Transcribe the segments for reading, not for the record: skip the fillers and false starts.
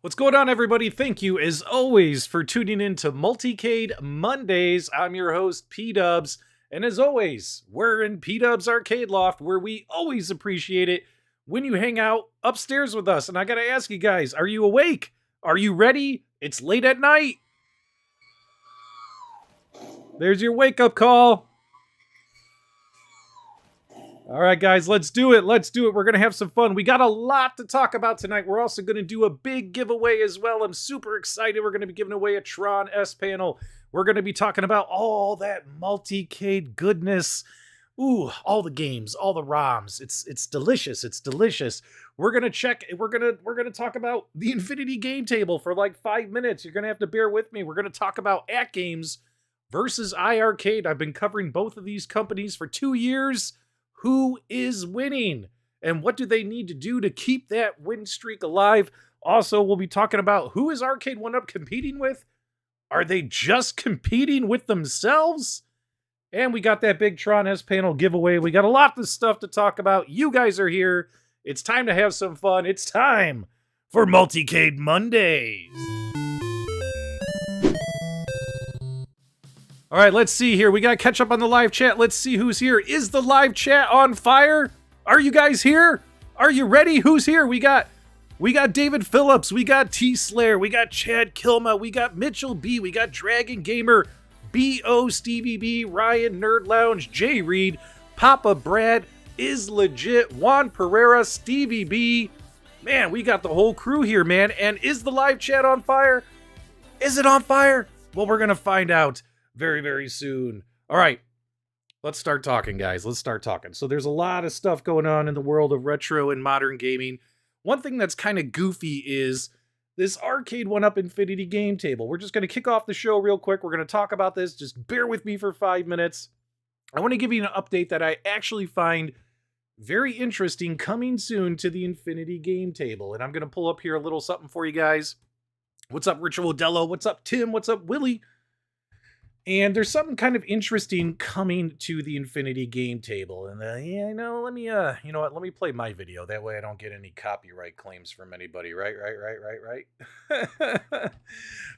What's going on, everybody? Thank you, as always, for tuning in to Multicade Mondays. I'm your host, PDubs, and as always, we're in PDubs Arcade Loft, where we always appreciate it when you hang out upstairs with us. And I gotta ask you guys, are you awake? Are you ready? It's late at night. There's your wake-up call. All right, guys, let's do it. Let's do it. We're going to have some fun. We got a lot to talk about tonight. We're also going to do a big giveaway as well. I'm super excited. We're going to be giving away a Tron S panel. We're going to be talking about all that Multicade goodness. Ooh, all the games, all the ROMs. It's delicious. It's delicious. We're going to check. We're going to talk about the Infinity game table for like 5 minutes. You're going to have to bear with me. We're going to talk about AtGames versus iArcade. I've been covering both of these companies for 2 years. Who is winning? And what do they need to do to keep that win streak alive? Also, we'll be talking about who is Arcade1Up competing with? Are they just competing with themselves? And we got that big Tron S panel giveaway. We got a lot of stuff to talk about. You guys are here. It's time to have some fun. It's time for Multicade Mondays. All right, let's see here. We got to catch up on the live chat. Let's see who's here. Is the live chat on fire? Are you guys here? Are you ready? Who's here? We got David Phillips. We got T-Slayer. We got Chad Kilma. We got Mitchell B. We got Dragon Gamer. B.O. Stevie B. Ryan Nerd Lounge. Jay Reed. Papa Brad is legit. Juan Pereira. Stevie B. Man, we got the whole crew here, man. And is the live chat on fire? Is it on fire? Well, we're going to find out very, very soon. All right, let's start talking, guys. Let's start talking. So there's a lot of stuff going on in the world of retro and modern gaming. One thing that's kind of goofy is this Arcade1Up Infinity game table. We're just going to kick off the show real quick. We're going to talk about this. Just bear with me for 5 minutes. I want to give you an update that I actually find very interesting coming soon to the Infinity game table. And I'm going to pull up here a little something for you guys. What's up, Ritual Dello? What's up, Tim? What's up, Willie? And there's something kind of interesting coming to the Infinity game table. And yeah, I know, let me, you know what, let me play my video. That way I don't get any copyright claims from anybody, right? All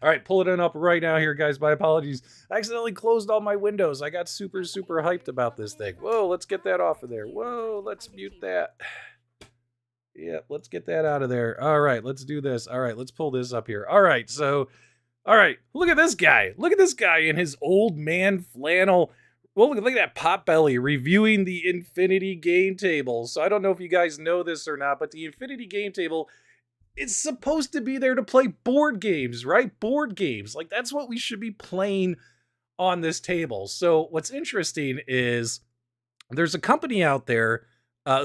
right, pull it up right now here, guys. My apologies. I accidentally closed all my windows. I got super, super hyped about this thing. Whoa, let's get that off of there. Whoa, let's mute that. Yeah, let's get that out of there. All right, let's do this. All right, let's pull this up here. All right, so... all right, look at this guy. Look at this guy in his old man flannel. Well, look at that Potbelly reviewing the Infinity game table. So I don't know if you guys know this or not, but the Infinity game table is supposed to be there to play board games, right? Board games. Like, that's what we should be playing on this table. So what's interesting is there's a company out there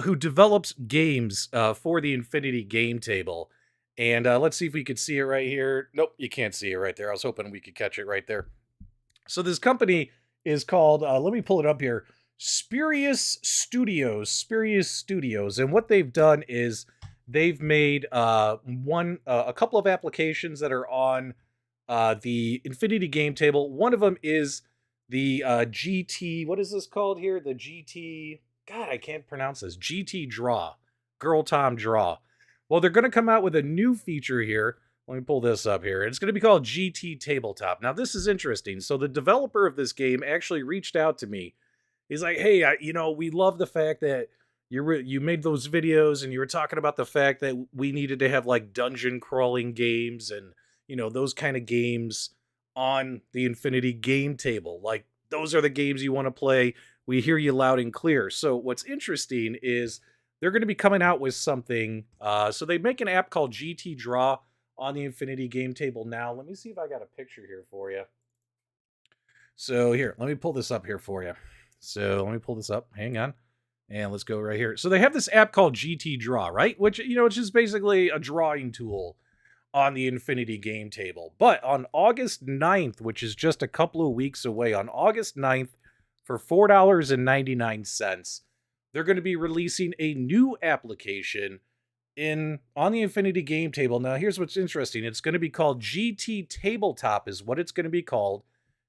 who develops games for the Infinity game table. And let's see if we could see it right here. Nope, you can't see it right there. I was hoping we could catch it right there. So this company is called, let me pull it up here, Spurious Studios. And what they've done is they've made a couple of applications that are on the Infinity game table. One of them is the GT, what is this called here? The GT, God, I can't pronounce this. GT Draw, Girl Tom Draw. Well, they're going to come out with a new feature here. Let me pull this up here. It's going to be called GT Tabletop. Now, this is interesting. So the developer of this game actually reached out to me. He's like, hey, you know, we love the fact that you made those videos and you were talking about the fact that we needed to have like dungeon crawling games and, you know, those kind of games on the Infinity game table. Like, those are the games you want to play. We hear you loud and clear. So what's interesting is they're going to be coming out with something. So they make an app called GT Draw on the Infinity game table now. Let me see if I got a picture here for you. So here, let me pull this up here for you. So let me pull this up. Hang on. And let's go right here. So they have this app called GT Draw, right? Which, you know, it's just basically a drawing tool on the Infinity game table. But on August 9th, which is just a couple of weeks away, on August 9th, for $4.99, they're going to be releasing a new application on the Infinity game table. Now, here's what's interesting. It's going to be called GT Tabletop is what it's going to be called.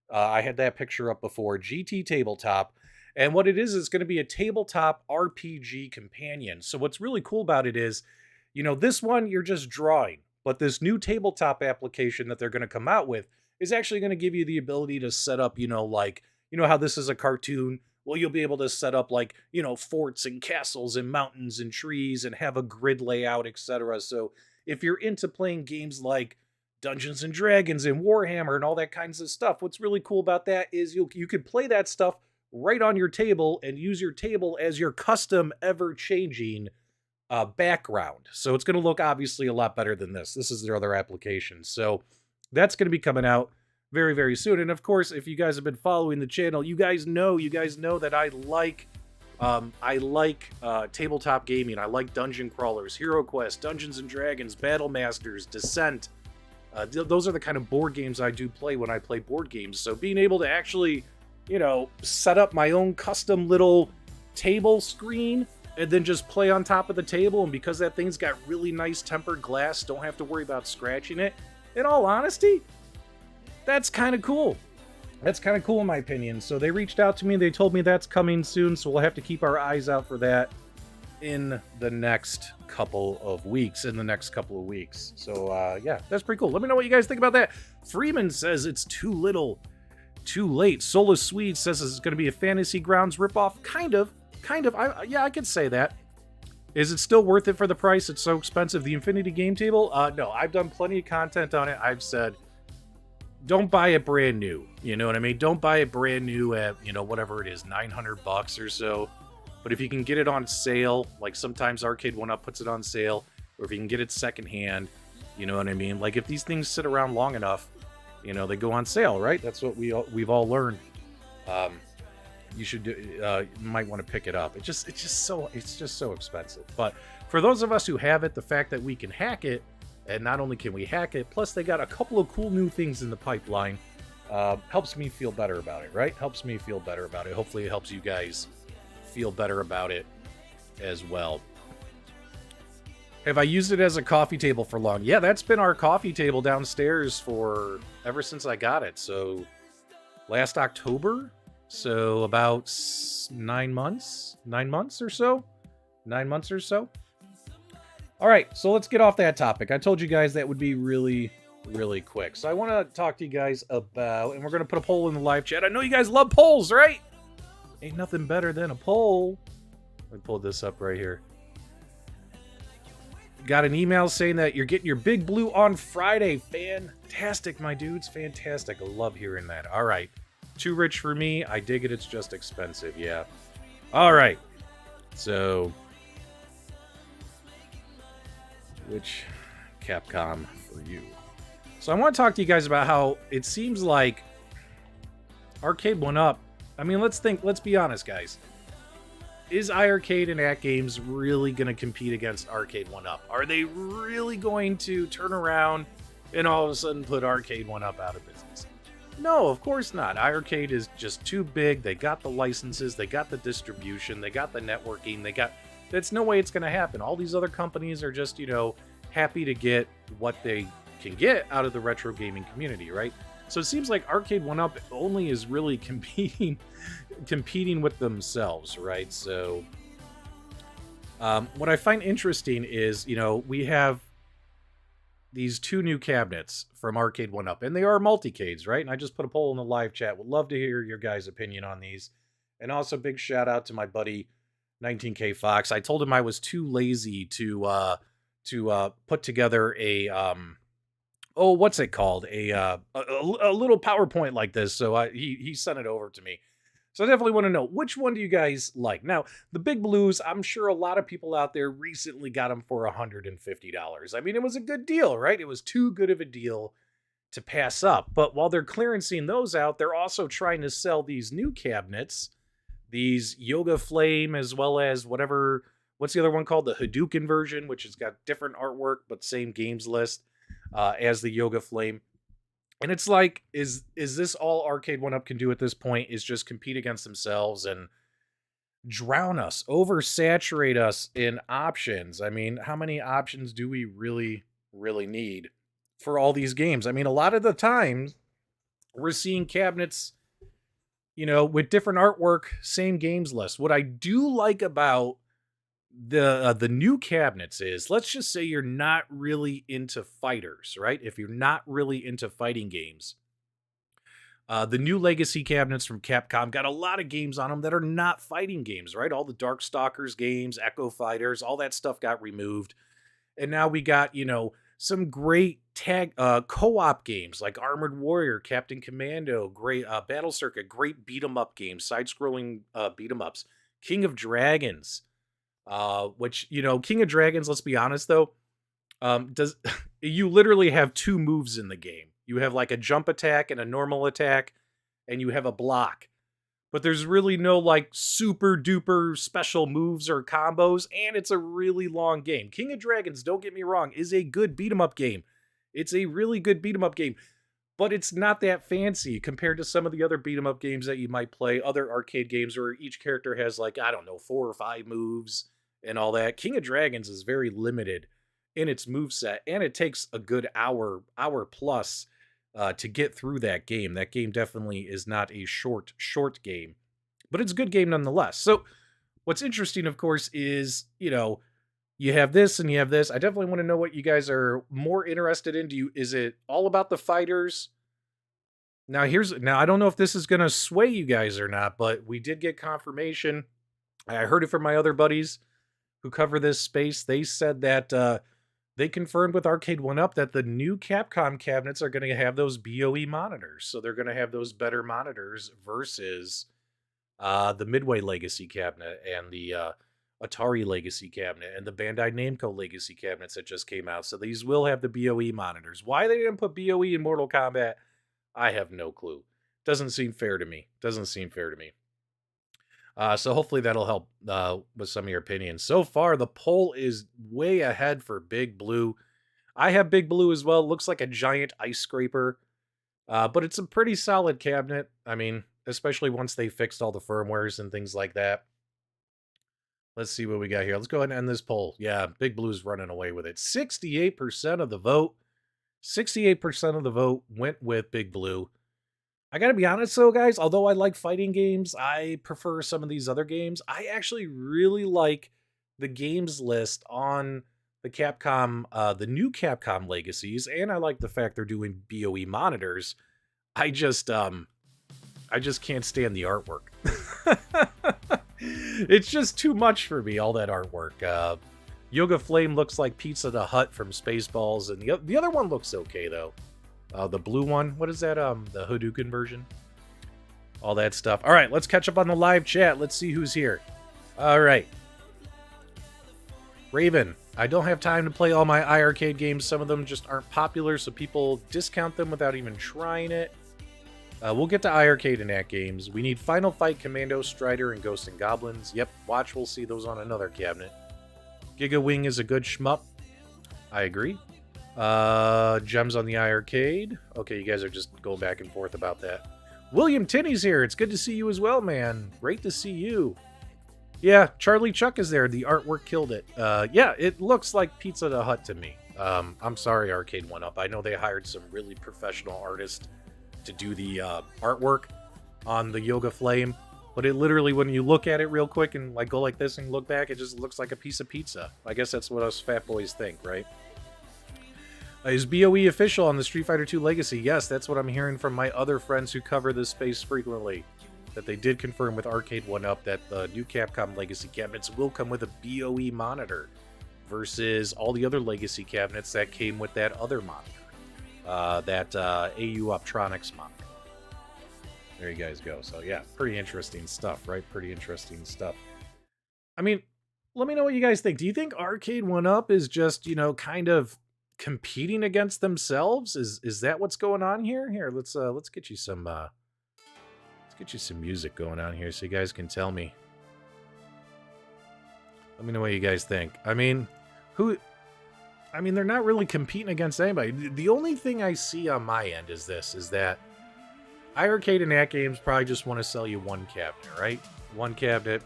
I had that picture up before, GT Tabletop. And what it is, it's going to be a tabletop RPG companion. So what's really cool about it is, you know, this one, you're just drawing. But this new tabletop application that they're going to come out with is actually going to give you the ability to set up, like, how this is a cartoon. Well, you'll be able to set up like, forts and castles and mountains and trees and have a grid layout, etc. So if you're into playing games like Dungeons and Dragons and Warhammer and all that kinds of stuff, what's really cool about that is you could play that stuff right on your table and use your table as your custom ever-changing background. So it's going to look obviously a lot better than this. This is their other application. So that's going to be coming out very, very soon. And of course, if you guys have been following the channel, you guys know that I like tabletop gaming. I like dungeon crawlers, Hero Quest, Dungeons and Dragons, Battle Masters, Descent. Those are the kind of board games I do play when I play board games. So being able to actually, set up my own custom little table screen and then just play on top of the table, and because that thing's got really nice tempered glass, don't have to worry about scratching it. In all honesty, that's kind of cool. That's kind of cool in my opinion. So they reached out to me, they told me that's coming soon, so we'll have to keep our eyes out for that in the next couple of weeks. So yeah, that's pretty cool. Let me know what you guys think about that. Freeman says it's too little, too late. Solus Swede says it's going to be a Fantasy Grounds ripoff. Kind of. I could say that. Is it still worth it for the price? It's so expensive. The Infinity Game Table? No, I've done plenty of content on it. I've said, don't buy it brand new. You know what I mean? Don't buy it brand new at, whatever it is, $900 or so. But if you can get it on sale, like sometimes Arcade1Up puts it on sale, or if you can get it secondhand, you know what I mean? Like if these things sit around long enough, they go on sale, right? That's what we've all learned. You should you might want to pick it up. It's just so expensive. But for those of us who have it, the fact that we can hack it, and not only can we hack it, plus they got a couple of cool new things in the pipeline, helps me feel better about it, right? Helps me feel better about it. Hopefully it helps you guys feel better about it as well. Have I used it as a coffee table for long? Yeah, that's been our coffee table downstairs for ever since I got it. So last October. So about 9 months or so. All right, so let's get off that topic. I told you guys that would be really, really quick. So I want to talk to you guys about, and we're going to put a poll in the live chat. I know you guys love polls, right? Ain't nothing better than a poll. Let me pull this up right here. Got an email saying that you're getting your Big Blue on Friday. Fantastic, my dudes. Fantastic. I love hearing that. All right. Too rich for me. I dig it. It's just expensive. Yeah. All right. So, which Capcom for you? So I want to talk to you guys about how it seems like Arcade1Up. I mean, let's be honest, guys. Is iArcade and AtGames really going to compete against Arcade1Up? Are they really going to turn around and all of a sudden put Arcade1Up out of business? No, of course not. iArcade is just too big. They got the licenses, they got the distribution, they got the networking, that's no way it's going to happen. All these other companies are just, happy to get what they can get out of the retro gaming community, right? So it seems like Arcade1Up only is really competing with themselves, right? So what I find interesting is, we have these two new cabinets from Arcade1Up, and they are Multicades, right? And I just put a poll in the live chat. Would love to hear your guys' opinion on these. And also big shout out to my buddy 19K Fox. I told him I was too lazy to put together a what's it called? A little PowerPoint like this. So he sent it over to me. So I definitely want to know, which one do you guys like? Now, the Big Blues, I'm sure a lot of people out there recently got them for $150. I mean, it was a good deal, right? It was too good of a deal to pass up. But while they're clearancing those out, they're also trying to sell these new cabinets, these Yoga Flame, as well as what's the other one called? The Hadouken version, which has got different artwork, but same games list as the Yoga Flame. And it's like, is this all Arcade1Up can do at this point, is just compete against themselves and drown us, oversaturate us in options? I mean, how many options do we really, really need for all these games? I mean, a lot of the time, we're seeing cabinets, with different artwork, same games list. What I do like about the new cabinets is, let's just say you're not really into fighters, right? If you're not really into fighting games, the new legacy cabinets from Capcom got a lot of games on them that are not fighting games, right? All the Darkstalkers games, Echo Fighters, all that stuff got removed. And now we got, some great co-op games like Armored Warrior, Captain Commando, great Battle Circuit, great beat 'em up games, side-scrolling beat 'em ups. King of Dragons, which, King of Dragons, let's be honest though, does you literally have two moves in the game. You have like a jump attack and a normal attack, and you have a block. But there's really no like super duper special moves or combos, and it's a really long game. King of Dragons, don't get me wrong, is a good beat 'em up game. It's a really good beat 'em up game, but it's not that fancy compared to some of the other beat 'em up games that you might play, other arcade games where each character has like, I don't know, 4 or 5 moves and all that. King of Dragons is very limited in its moveset, and it takes a good hour plus to get through that game. That game definitely is not a short game, but it's a good game nonetheless. So what's interesting, of course, is, you have this and you have this. I definitely want to know what you guys are more interested in. Is it all about the fighters? Now, I don't know if this is going to sway you guys or not, but we did get confirmation. I heard it from my other buddies who cover this space. They said that, they confirmed with Arcade1Up that the new Capcom cabinets are going to have those BOE monitors. So they're going to have those better monitors versus the Midway Legacy cabinet and the Atari Legacy cabinet and the Bandai Namco Legacy cabinets that just came out. So these will have the BOE monitors. Why they didn't put BOE in Mortal Kombat, I have no clue. Doesn't seem fair to me. So hopefully that'll help with some of your opinions. So far, the poll is way ahead for Big Blue. I have Big Blue as well. Looks like a giant ice scraper, but it's a pretty solid cabinet. I mean, especially once they fixed all the firmwares and things like that. Let's see what we got here. Let's go ahead and end this poll. Yeah, Big Blue's running away with it. 68% of the vote. 68% of the vote went with Big Blue. I gotta be honest though, guys, although I like fighting games, I prefer some of these other games. I actually really like the games list on the Capcom, the new Capcom Legacies, and I like the fact they're doing BOE monitors. I just can't stand the artwork. It's just too much for me, all that artwork. Yoga Flame looks like Pizza the Hut from Spaceballs, and the other one looks okay though. The blue one, what is that? The Hadouken version. All that stuff. All right, let's catch up on the live chat. Let's see who's here. All right. Raven, I don't have time to play all my iArcade games. Some of them just aren't popular, so people discount them without even trying it. We'll get to iArcade and AtGames. We need Final Fight, Commando, Strider, and Ghosts and Goblins. Yep, watch, we'll see those on another cabinet. Giga Wing is a good shmup. I agree. Gems on the iArcade. Okay, you guys are just going back and forth about that. William Tinney's here. It's good to see you as well, man. Great to see you. Yeah, Charlie Chuck is there. The artwork killed it. Yeah, it looks like Pizza the Hut to me. I'm sorry, Arcade1Up. I know they hired some really professional artists to do the artwork on the Yoga Flame, but it literally, when you look at it real quick and like go like this and look back, it just looks like a piece of pizza. I guess that's what us fat boys think, right? Is BOE official on the Street Fighter II Legacy? Yes, that's what I'm hearing from my other friends who cover this space frequently. That they did confirm with Arcade1Up that the new Capcom Legacy cabinets will come with a BOE monitor versus all the other Legacy cabinets that came with that other monitor. That AU Optronics monitor. There you guys go. So yeah, pretty interesting stuff, right? Pretty interesting stuff. I mean, let me know what you guys think. Do you think Arcade1Up is just, kind of competing against themselves? Is that what's going on here? Here, let's get you some music going on here so you guys can tell me. Let me know what you guys think. I mean, they're not really competing against anybody. The only thing I see on my end is that iArcade and AtGames probably just want to sell you one cabinet, right? One cabinet.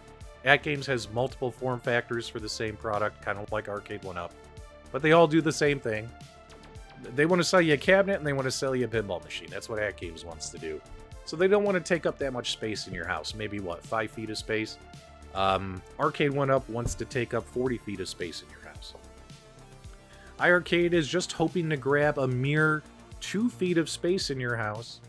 AtGames has multiple form factors for the same product, kind of like Arcade1Up. But they all do the same thing. They want to sell you a cabinet and they want to sell you a pinball machine. That's what AtGames wants to do. So they don't want to take up that much space in your house. Maybe, 5 feet of space? Arcade1Up wants to take up 40 feet of space in your house. iArcade is just hoping to grab a mere 2 feet of space in your house.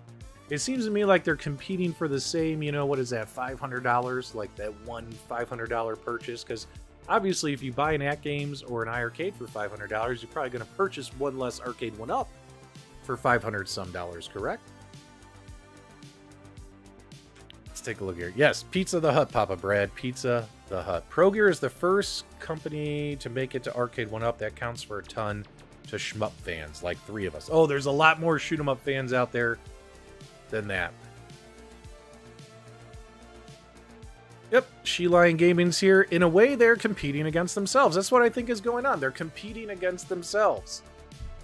It seems to me like they're competing for the same, you know, what is that, $500? Like that one $500 purchase? Because obviously if you buy an AtGames or an iArcade for $500, you're probably going to purchase one less Arcade1Up for $500 some, correct? Let's take a look here. Yes, Pizza the Hut, Papa Brad. Pizza the Hut. ProGear is the first company to make it to Arcade1Up. That counts for a ton to shmup fans, like 3 of us. Oh, there's a lot more shoot 'em up fans out there than that. Yep, She Lion Gaming's here. In a way, they're competing against themselves. That's what I think is going on. They're competing against themselves.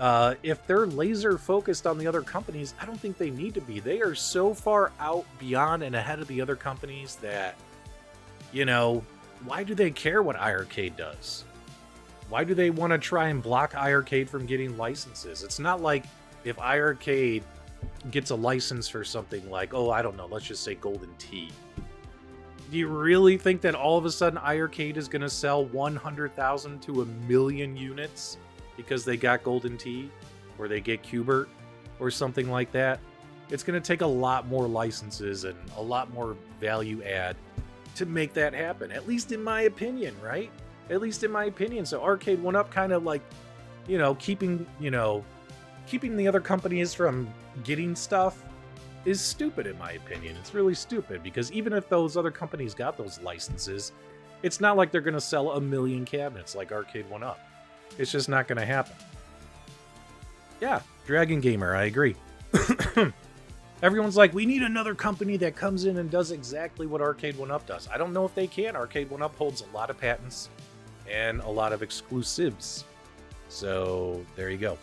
If they're laser focused on the other companies, I don't think they need to be. They are so far out beyond and ahead of the other companies that, you know, why do they care what iArcade does? Why do they want to try and block iArcade from getting licenses? It's not like if iArcade gets a license for something like, oh, I don't know, let's just say Golden Tee. Do you really think that all of a sudden iArcade is going to sell 100,000 to 1,000,000 units because they got Golden Tee or they get Qbert or something like that? It's going to take a lot more licenses and a lot more value add to make that happen, at least in my opinion, right? At least in my opinion. So Arcade1Up kind of like, you know, keeping the other companies from getting stuff is stupid in my opinion. It's really stupid because even if those other companies got those licenses, it's not like they're going to sell 1,000,000 cabinets like Arcade1Up. It's just not going to happen. Yeah, Dragon Gamer, I agree. Everyone's like, we need another company that comes in and does exactly what Arcade1Up does. I don't know if they can. Arcade1Up holds a lot of patents and a lot of exclusives. So there you go.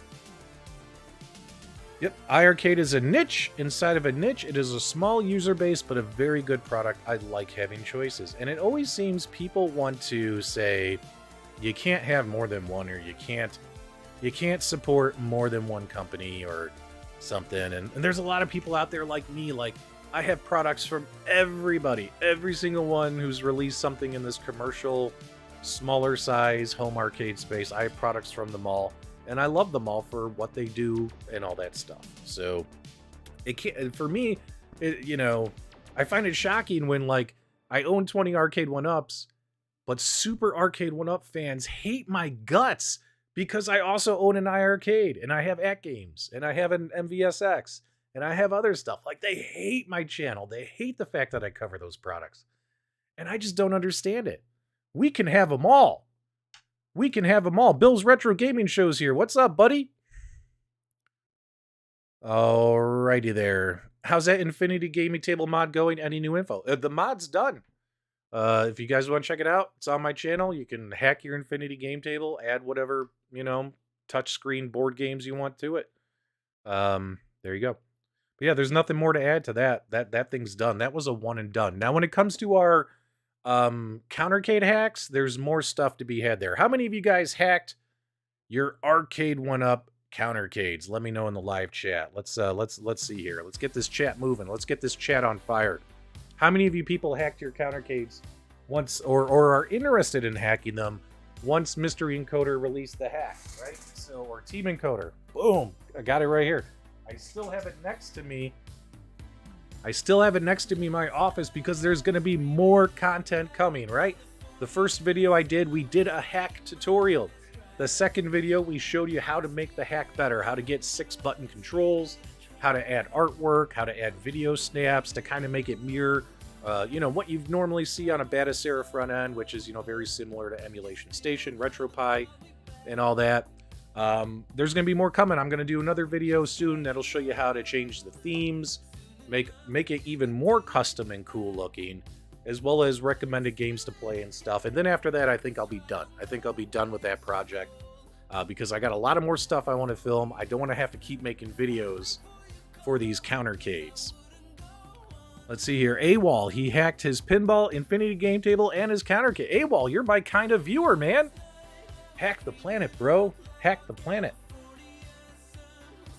Yep, iArcade is a niche inside of a niche. It is a small user base, but a very good product. I like having choices. And it always seems people want to say, you can't have more than one, or you can't support more than one company or something. And there's a lot of people out there like me, like I have products from everybody, every single one who's released something in this commercial, smaller size home arcade space. I have products from them all. And I love them all for what they do and all that stuff. So it can't, for me, you know, I find it shocking when like I own 20 Arcade1Ups, but super Arcade1Up fans hate my guts because I also own an iArcade and I have AtGames and I have an MVSX and I have other stuff. Like they hate my channel. They hate the fact that I cover those products. And I just don't understand it. We can have them all. We can have them all. Bill's Retro Gaming Show's here. What's up, buddy? Alrighty there. How's that Infinity Gaming Table mod going? Any new info? The mod's done. If you guys want to check it out, it's on my channel. You can hack your Infinity Game Table, add whatever, you know, touchscreen board games you want to it. There you go. But yeah, there's nothing more to add to that. That thing's done. That was a one and done. Now, when it comes to our countercade hacks, there's more stuff to be had there. How many of you guys hacked your Arcade1Up countercades? Let me know in the live chat. Let's see here. Let's get this chat moving. Let's get this chat on fire. How many of you people hacked your countercades once, or are interested in hacking them once Mystery Encoder released the hack, right? So, or Team Encoder. Boom, I got it right here. I still have it next to me. In my office because there's going to be more content coming, right? The first video I did, we did a hack tutorial. The second video, we showed you how to make the hack better, how to get 6-button controls, how to add artwork, how to add video snaps to kind of make it mirror, you know, what you normally see on a Batacera front end, which is, you know, very similar to Emulation Station, RetroPie, and all that. There's going to be more coming. I'm going to do another video soon that'll show you how to change the themes, make it even more custom and cool looking, as well as recommended games to play and stuff. And then after that, I think I'll be done. I think I'll be done with that project because I got a lot of more stuff I want to film. I don't want to have to keep making videos for these countercades. Let's see here. AWOL, he hacked his pinball, Infinity Game Table, and his countercade. AWOL, you're my kind of viewer, man. Hack the planet, bro. Hack the planet.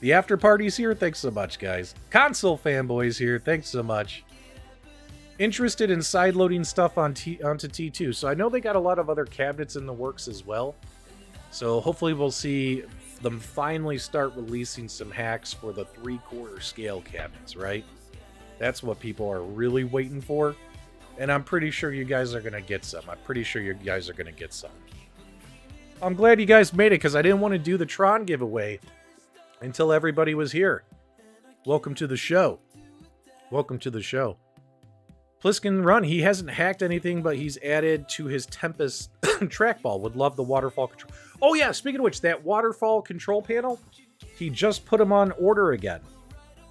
The after party's here. Thanks so much, guys. Console fanboys here. Thanks so much. interested in sideloading stuff onto T2. So I know they got a lot of other cabinets in the works as well. So hopefully we'll see them finally start releasing some hacks for the 3/4 scale cabinets, right? That's what people are really waiting for. And I'm pretty sure you guys are going to get some. I'm pretty sure you guys are going to get some. I'm glad you guys made it because I didn't want to do the Tron giveaway until everybody was here. Welcome to the show. Welcome to the show. Pliskin Run, he hasn't hacked anything, but he's added to his Tempest trackball. Would love the waterfall control. Oh yeah, speaking of which, that waterfall control panel, he just put them on order again.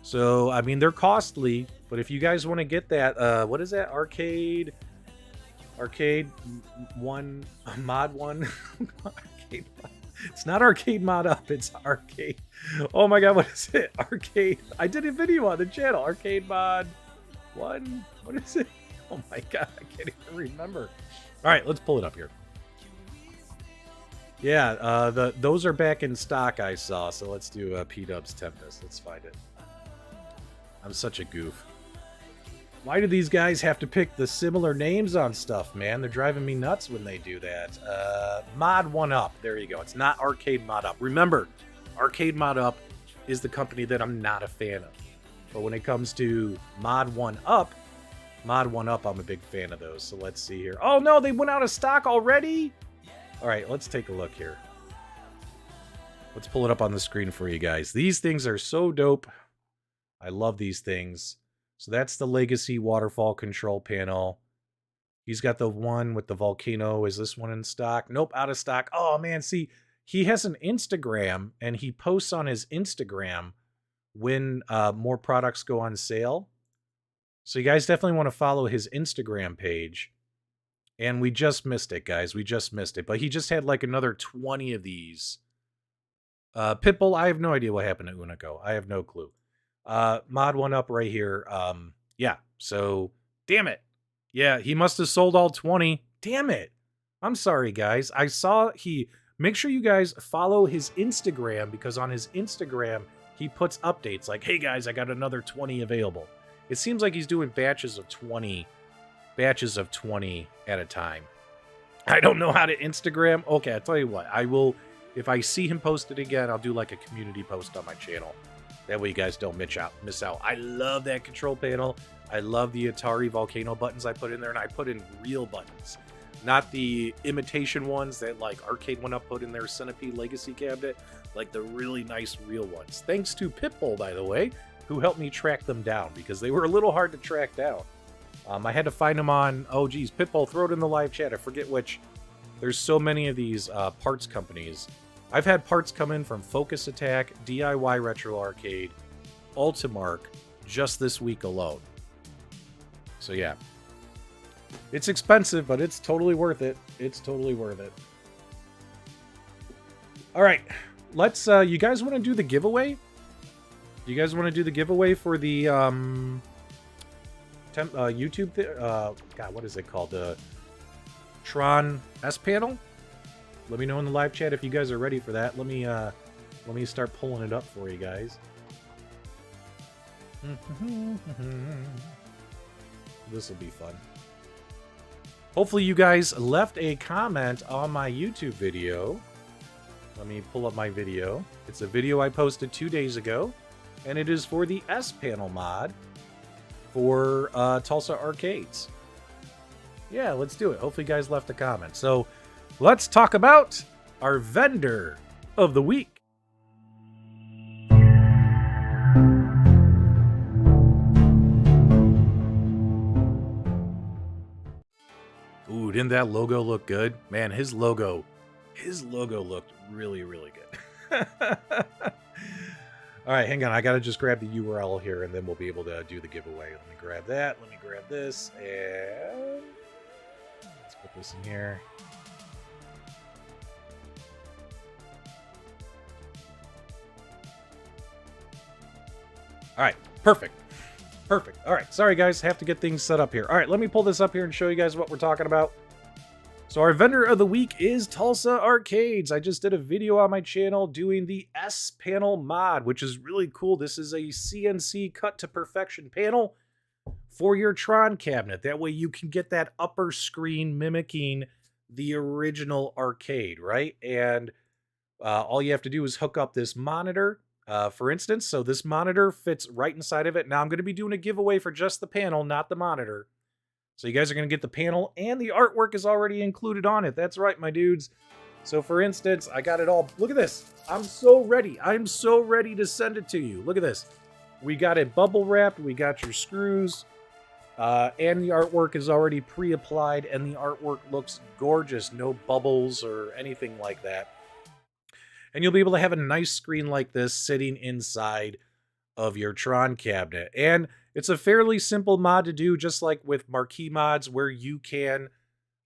So, I mean, they're costly, but if you guys want to get that, what is that? Arcade 1, Mod 1? Arcade. It's not Arcade Mod Up, it's Arcade. Oh my god, what is it? Arcade. I did a video on the channel. Arcade Mod 1. What is it? Oh my god, I can't even remember. All right, let's pull it up here. Yeah, those are back in stock, I saw. So let's do PDubs Tempest. Let's find it. I'm such a goof. Why do these guys have to pick the similar names on stuff, man? They're driving me nuts when they do that. Mod 1Up. There you go. It's not Arcade Mod Up. Remember, Arcade Mod Up is the company that I'm not a fan of. But when it comes to Mod 1Up, I'm a big fan of those. So let's see here. Oh no, they went out of stock already? All right, let's take a look here. Let's pull it up on the screen for you guys. These things are so dope. I love these things. So that's the Legacy waterfall control panel. He's got the one with the volcano. Is this one in stock? Nope, out of stock. Oh man, see, he has an Instagram and he posts on his Instagram when more products go on sale. So you guys definitely want to follow his Instagram page. And we just missed it, guys. We just missed it. But he just had like another 20 of these. Pitbull, I have no idea what happened to Unico. I have no clue. Mod 1Up right here. Yeah, so damn it. Yeah, he must have sold all 20. Damn it. I'm sorry, guys. I saw make sure you guys follow his Instagram because on his Instagram, he puts updates like, hey guys, I got another 20 available. It seems like he's doing batches of 20 at a time. I don't know how to Instagram. Okay, I'll tell you what. I will, if I see him post it again, I'll do like a community post on my channel. That way you guys don't miss out. I love that control panel. I love the Atari Volcano buttons I put in there, and I put in real buttons. Not the imitation ones that like Arcade1Up put in their Centipede Legacy cabinet, like the really nice real ones. Thanks to Pitbull, by the way, who helped me track them down because they were a little hard to track down. I had to find them on, oh geez, Pitbull, throw it in the live chat. I forget which. There's so many of these parts companies. I've had parts come in from Focus Attack, DIY Retro Arcade, Ultimark, just this week alone. So yeah. It's expensive, but it's totally worth it. It's totally worth it. All right. Let's, you guys want to do the giveaway? You guys want to do the giveaway for the YouTube God, what is it called? The Tron S panel? Let me know in the live chat if you guys are ready for that. Let me start pulling it up for you guys. This will be fun. Hopefully you guys left a comment on my YouTube video. Let me pull up my video. It's a video I posted 2 days ago, and it is for the S panel mod for Tulsa Arcades. Yeah, let's do it. Hopefully you guys left a comment. So let's talk about our vendor of the week. Ooh, didn't that logo look good? Man, his logo looked really, really good. All right, hang on. I got to just grab the URL here, and then we'll be able to do the giveaway. Let me grab that. Let me grab this, and let's put this in here. All right, perfect. Perfect. All right, sorry guys, have to get things set up here. All right, let me pull this up here and show you guys what we're talking about. So our vendor of the week is Tulsa Arcades. I just did a video on my channel doing the S panel mod, which is really cool. This is a CNC cut to perfection panel for your Tron cabinet. That way you can get that upper screen mimicking the original arcade, right? And all you have to do is hook up this monitor, for instance. So this monitor fits right inside of it. Now I'm going to be doing a giveaway for just the panel, not the monitor. So you guys are going to get the panel, and the artwork is already included on it. That's right, my dudes. So for instance, I got it all. Look at this. I'm so ready. I'm so ready to send it to you. Look at this. We got it bubble wrapped. We got your screws. And the artwork is already pre-applied, and the artwork looks gorgeous. No bubbles or anything like that. And you'll be able to have a nice screen like this sitting inside of your Tron cabinet. And it's a fairly simple mod to do, just like with marquee mods, where you can,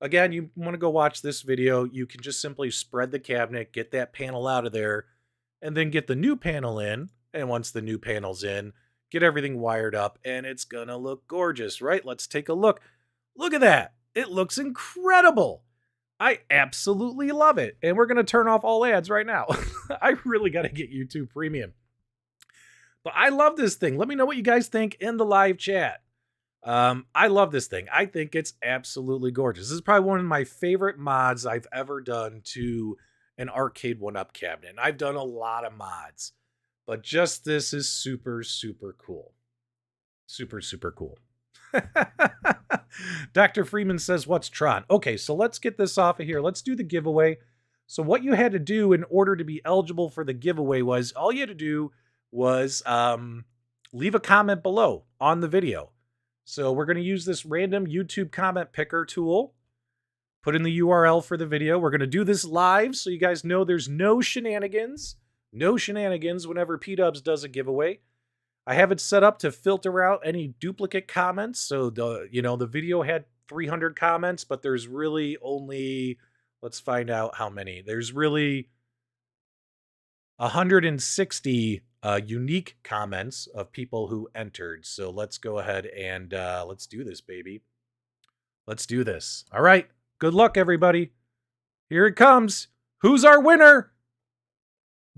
again, you want to go watch this video, you can just simply spread the cabinet, get that panel out of there, and then get the new panel in. And once the new panel's in, get everything wired up, and it's gonna look gorgeous, right? Let's take a look. Look at that. It looks incredible. I absolutely love it. And we're gonna turn off all ads right now. I really gotta get YouTube Premium. But I love this thing. Let me know what you guys think in the live chat. I love this thing. I think it's absolutely gorgeous. This is probably one of my favorite mods I've ever done to an Arcade1Up cabinet. And I've done a lot of mods, but just this is super, super cool. Super, super cool. Dr. Freeman says, what's Tron? Okay, so let's get this off of here. Let's do the giveaway. So what you had to do in order to be eligible for the giveaway was, all you had to do was leave a comment below on the video. So we're going to use this random YouTube comment picker tool. Put in the URL for the video. We're going to do this live so you guys know there's no shenanigans. No shenanigans whenever PDubs does a giveaway. I have it set up to filter out any duplicate comments. So the video had 300 comments, but there's really only, let's find out how many. There's really 160 unique comments of people who entered. So let's go ahead and let's do this, baby. Let's do this. All right. Good luck, everybody. Here it comes. Who's our winner?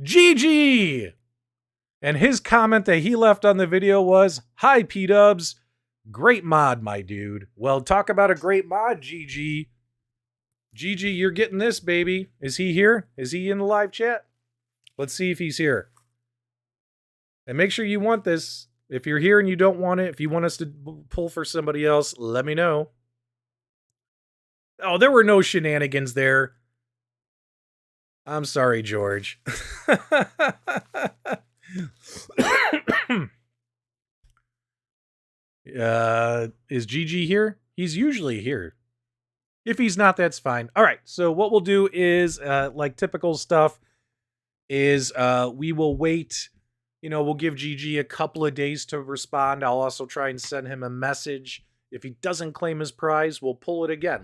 GG. And his comment that he left on the video was, hi, PDubs. Great mod, my dude. Well, talk about a great mod, GG. GG, you're getting this, baby. Is he here? Is he in the live chat? Let's see if he's here. And make sure you want this. If you're here and you don't want it, if you want us to pull for somebody else, let me know. Oh, there were no shenanigans there. I'm sorry, George. Is GG here? He's usually here. If he's not, that's fine. All right, so what we'll do is, like typical stuff, is we will wait. We'll give GG a couple of days to respond. I'll also try and send him a message. If he doesn't claim his prize, we'll pull it again.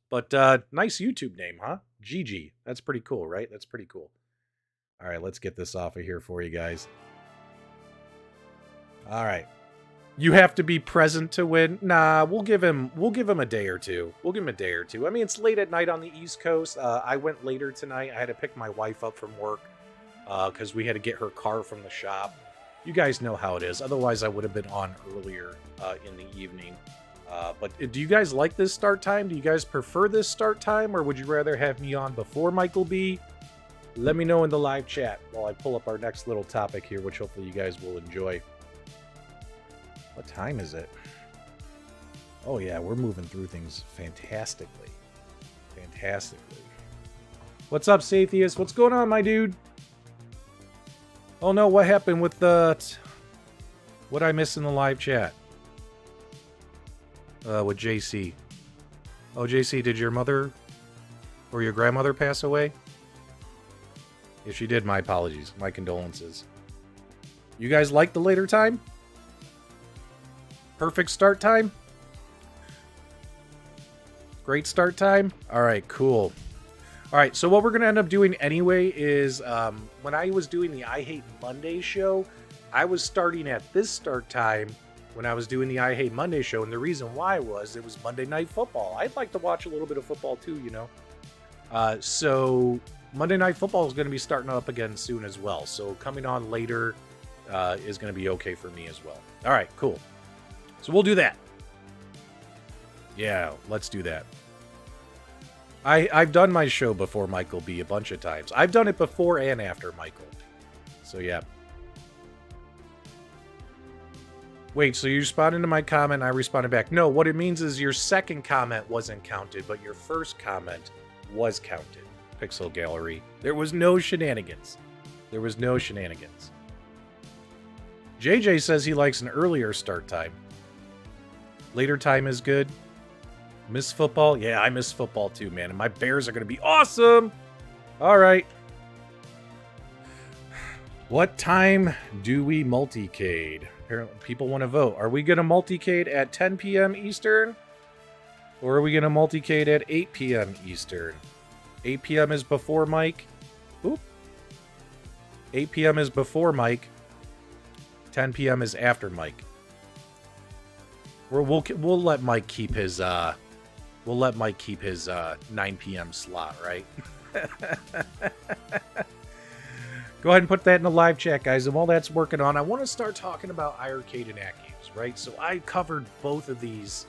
But nice YouTube name, huh? GG. That's pretty cool, right? That's pretty cool. All right, let's get this off of here for you guys. All right. You have to be present to win. Nah, we'll give him a day or two. I mean, it's late at night on the East Coast. I went later tonight. I had to pick my wife up from work because we had to get her car from the shop. You guys know how it is. Otherwise, I would have been on earlier in the evening. But do you guys like this start time? Do you guys prefer this start time, or would you rather have me on before Michael B? Let me know in the live chat while I pull up our next little topic here, which hopefully you guys will enjoy. What time is it? Oh yeah, we're moving through things fantastically. What's up, Sathius? What's going on, my dude? Oh no, what happened with the... What'd I miss in the live chat? With JC. Oh, JC, did your mother or your grandmother pass away? If she did, my apologies. My condolences. You guys like the later time? Perfect start time? Great start time? Alright, cool. Alright, so what we're going to end up doing anyway is, when I was doing the I Hate Monday show, I was starting at this start time when I was doing the I Hate Monday show, and the reason why was it was Monday Night Football. I'd like to watch a little bit of football too, So Monday Night Football is going to be starting up again soon as well, so coming on later is going to be okay for me as well. Alright, cool. So we'll do that. Yeah, let's do that. I've done my show before Michael B a bunch of times. I've done it before and after Michael. So yeah. Wait, so you responded to my comment, I responded back. No, what it means is your second comment wasn't counted, but your first comment was counted. Pixel Gallery. There was no shenanigans. There was no shenanigans. JJ says he likes an earlier start time. Later time is good. Miss football? Yeah, I miss football too, man. And my Bears are going to be awesome. All right. What time do we multicade? Apparently, people want to vote. Are we going to multicade at 10 p.m. Eastern? Or are we going to multicade at 8 p.m. Eastern? 8 p.m. is before Mike. Oop. 8 p.m. is before Mike. 10 p.m. is after Mike. We'll let Mike keep his 9 p.m. slot, right? Go ahead and put that in the live chat, guys. And while that's working on, I want to start talking about iArcade and AtGames, right? So I covered both of these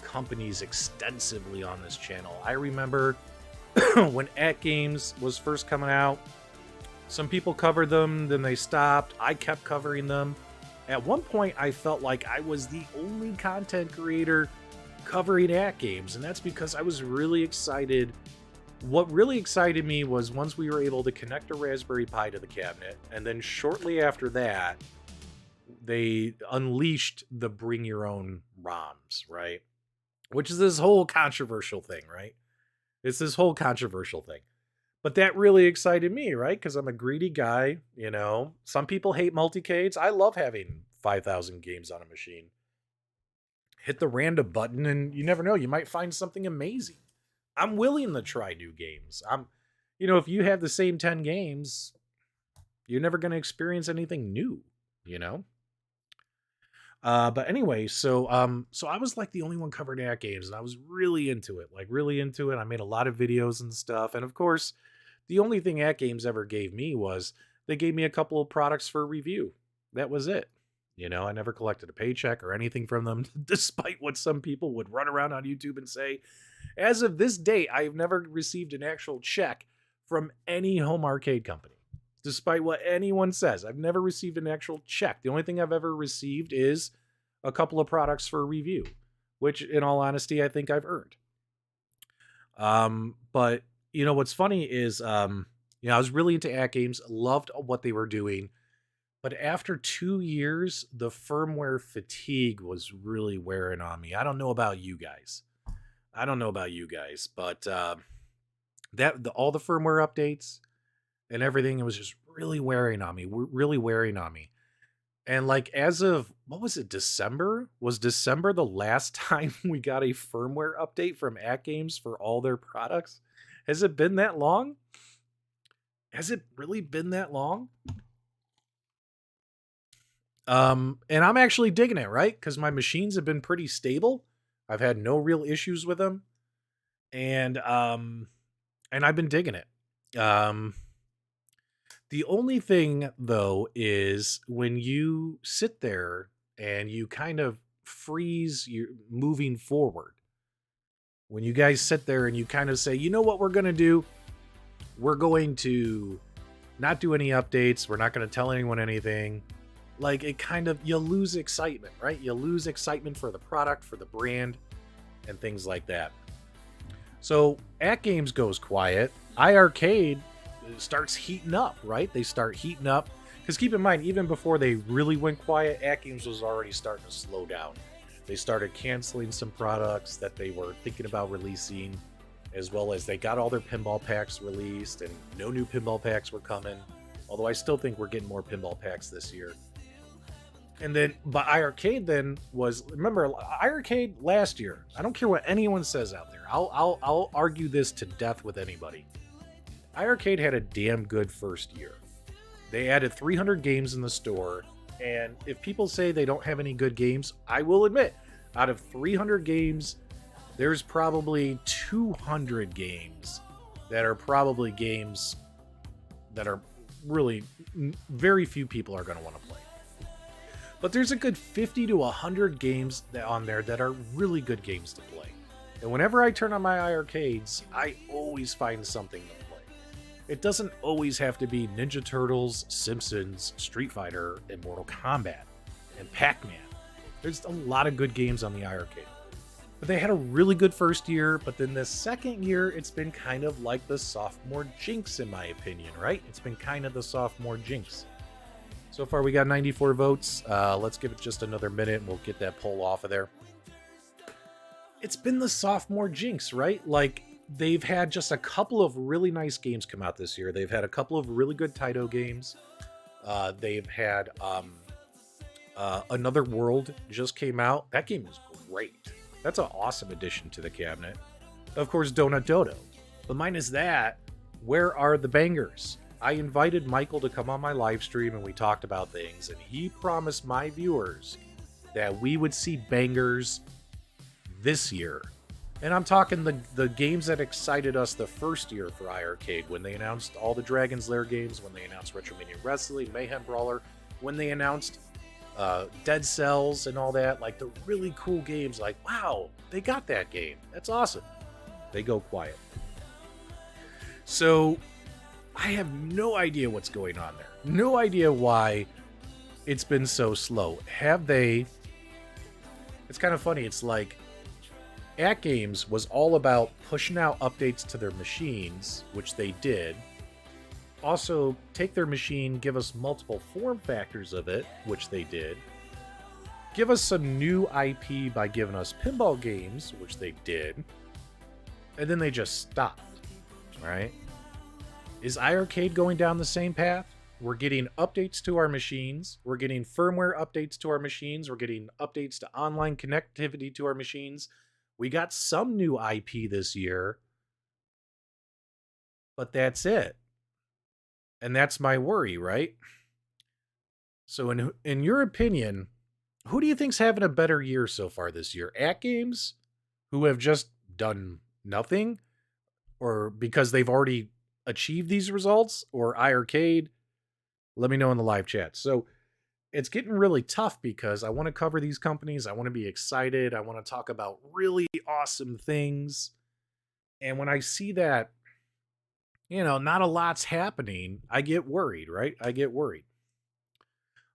companies extensively on this channel. I remember when AtGames was first coming out, some people covered them, then they stopped. I kept covering them. At one point, I felt like I was the only content creator covering AtGames, and that's because I was really excited. What really excited me was once we were able to connect a Raspberry Pi to the cabinet, and then shortly after that, they unleashed the bring your own ROMs, right? Which is this whole controversial thing, right? It's this whole controversial thing. But that really excited me, right? Because I'm a greedy guy, you know. Some people hate multicades. I love having 5,000 games on a machine. Hit the random button and you never know. You might find something amazing. I'm willing to try new games. If you have the same 10 games, you're never going to experience anything new, you know? But anyway, so I was like the only one covering AtGames, and I was really into it, I made a lot of videos and stuff. And of course, the only thing AtGames ever gave me was they gave me a couple of products for review. That was it. I never collected a paycheck or anything from them, despite what some people would run around on YouTube and say. As of this date, I have never received an actual check from any home arcade company. Despite what anyone says, I've never received an actual check. The only thing I've ever received is a couple of products for review, which in all honesty, I think I've earned. But what's funny is, I was really into AtGames, loved what they were doing. But after 2 years, the firmware fatigue was really wearing on me. I don't know about you guys. But all the firmware updates and everything, it was just really wearing on me. And like, as of, what was it, December? Was December the last time we got a firmware update from AtGames for all their products? Has it been that long? Has it really been that long? And I'm actually digging it, right? Because my machines have been pretty stable. I've had no real issues with them. And I've been digging it. The only thing, though, is when you sit there and you kind of freeze your moving forward. When you guys sit there and you kind of say, you know what we're going to do? We're going to not do any updates. We're not going to tell anyone anything. Like, it kind of, you lose excitement, right? You lose excitement for the product, for the brand, and things like that. So, AtGames goes quiet. iArcade starts heating up, right? They start heating up. Because keep in mind, even before they really went quiet, AtGames was already starting to slow down. They started canceling some products that they were thinking about releasing, as well as they got all their pinball packs released, and no new pinball packs were coming. Although I still think we're getting more pinball packs this year. And then, but iArcade then was, remember, iArcade last year, I don't care what anyone says out there. I'll argue this to death with anybody. iArcade had a damn good first year. They added 300 games in the store, and if people say they don't have any good games, I will admit, out of 300 games, there's probably 200 games that are probably games that are really very few people are going to want to play. But there's a good 50 to 100 games on there that are really good games to play. And whenever I turn on my iArcades, I always find something to play. It doesn't always have to be Ninja Turtles, Simpsons, Street Fighter, and Mortal Kombat, and Pac-Man. There's a lot of good games on the iArcade. But they had a really good first year, but then the second year, it's been kind of like the sophomore jinx, in my opinion, right? It's been kind of the sophomore jinx. So far, we got 94 votes. Let's give it just another minute, and we'll get that poll off of there. It's been the sophomore jinx, right? Like, they've had just a couple of really nice games come out this year. They've had a couple of really good Taito games. They've had Another World just came out. That game was great. That's an awesome addition to the cabinet. Of course, Donut Dodo. But minus that, where are the bangers? I invited Michael to come on my live stream and we talked about things, and he promised my viewers that we would see bangers this year. And I'm talking the games that excited us the first year for iArcade, when they announced all the Dragon's Lair games, when they announced Retromania Wrestling, Mayhem Brawler, when they announced Dead Cells and all that, like the really cool games, like, wow, they got that game. That's awesome. They go quiet. So I have no idea what's going on there. No idea why it's been so slow. Have they... It's kind of funny. It's like AtGames was all about pushing out updates to their machines, which they did. Also, take their machine, give us multiple form factors of it, which they did. Give us some new IP by giving us pinball games, which they did. And then they just stopped, right? Is iArcade going down the same path? We're getting updates to our machines. We're getting firmware updates to our machines. We're getting updates to online connectivity to our machines. We got some new IP this year, but that's it. And that's my worry, right? So in your opinion, who do you think's having a better year so far this year? AtGames, who have just done nothing, or because they've already achieved these results, or iArcade? Let me know in the live chat. So it's getting really tough because I want to cover these companies. I want to be excited. I want to talk about really awesome things. And when I see that, not a lot's happening, I get worried, right? I get worried.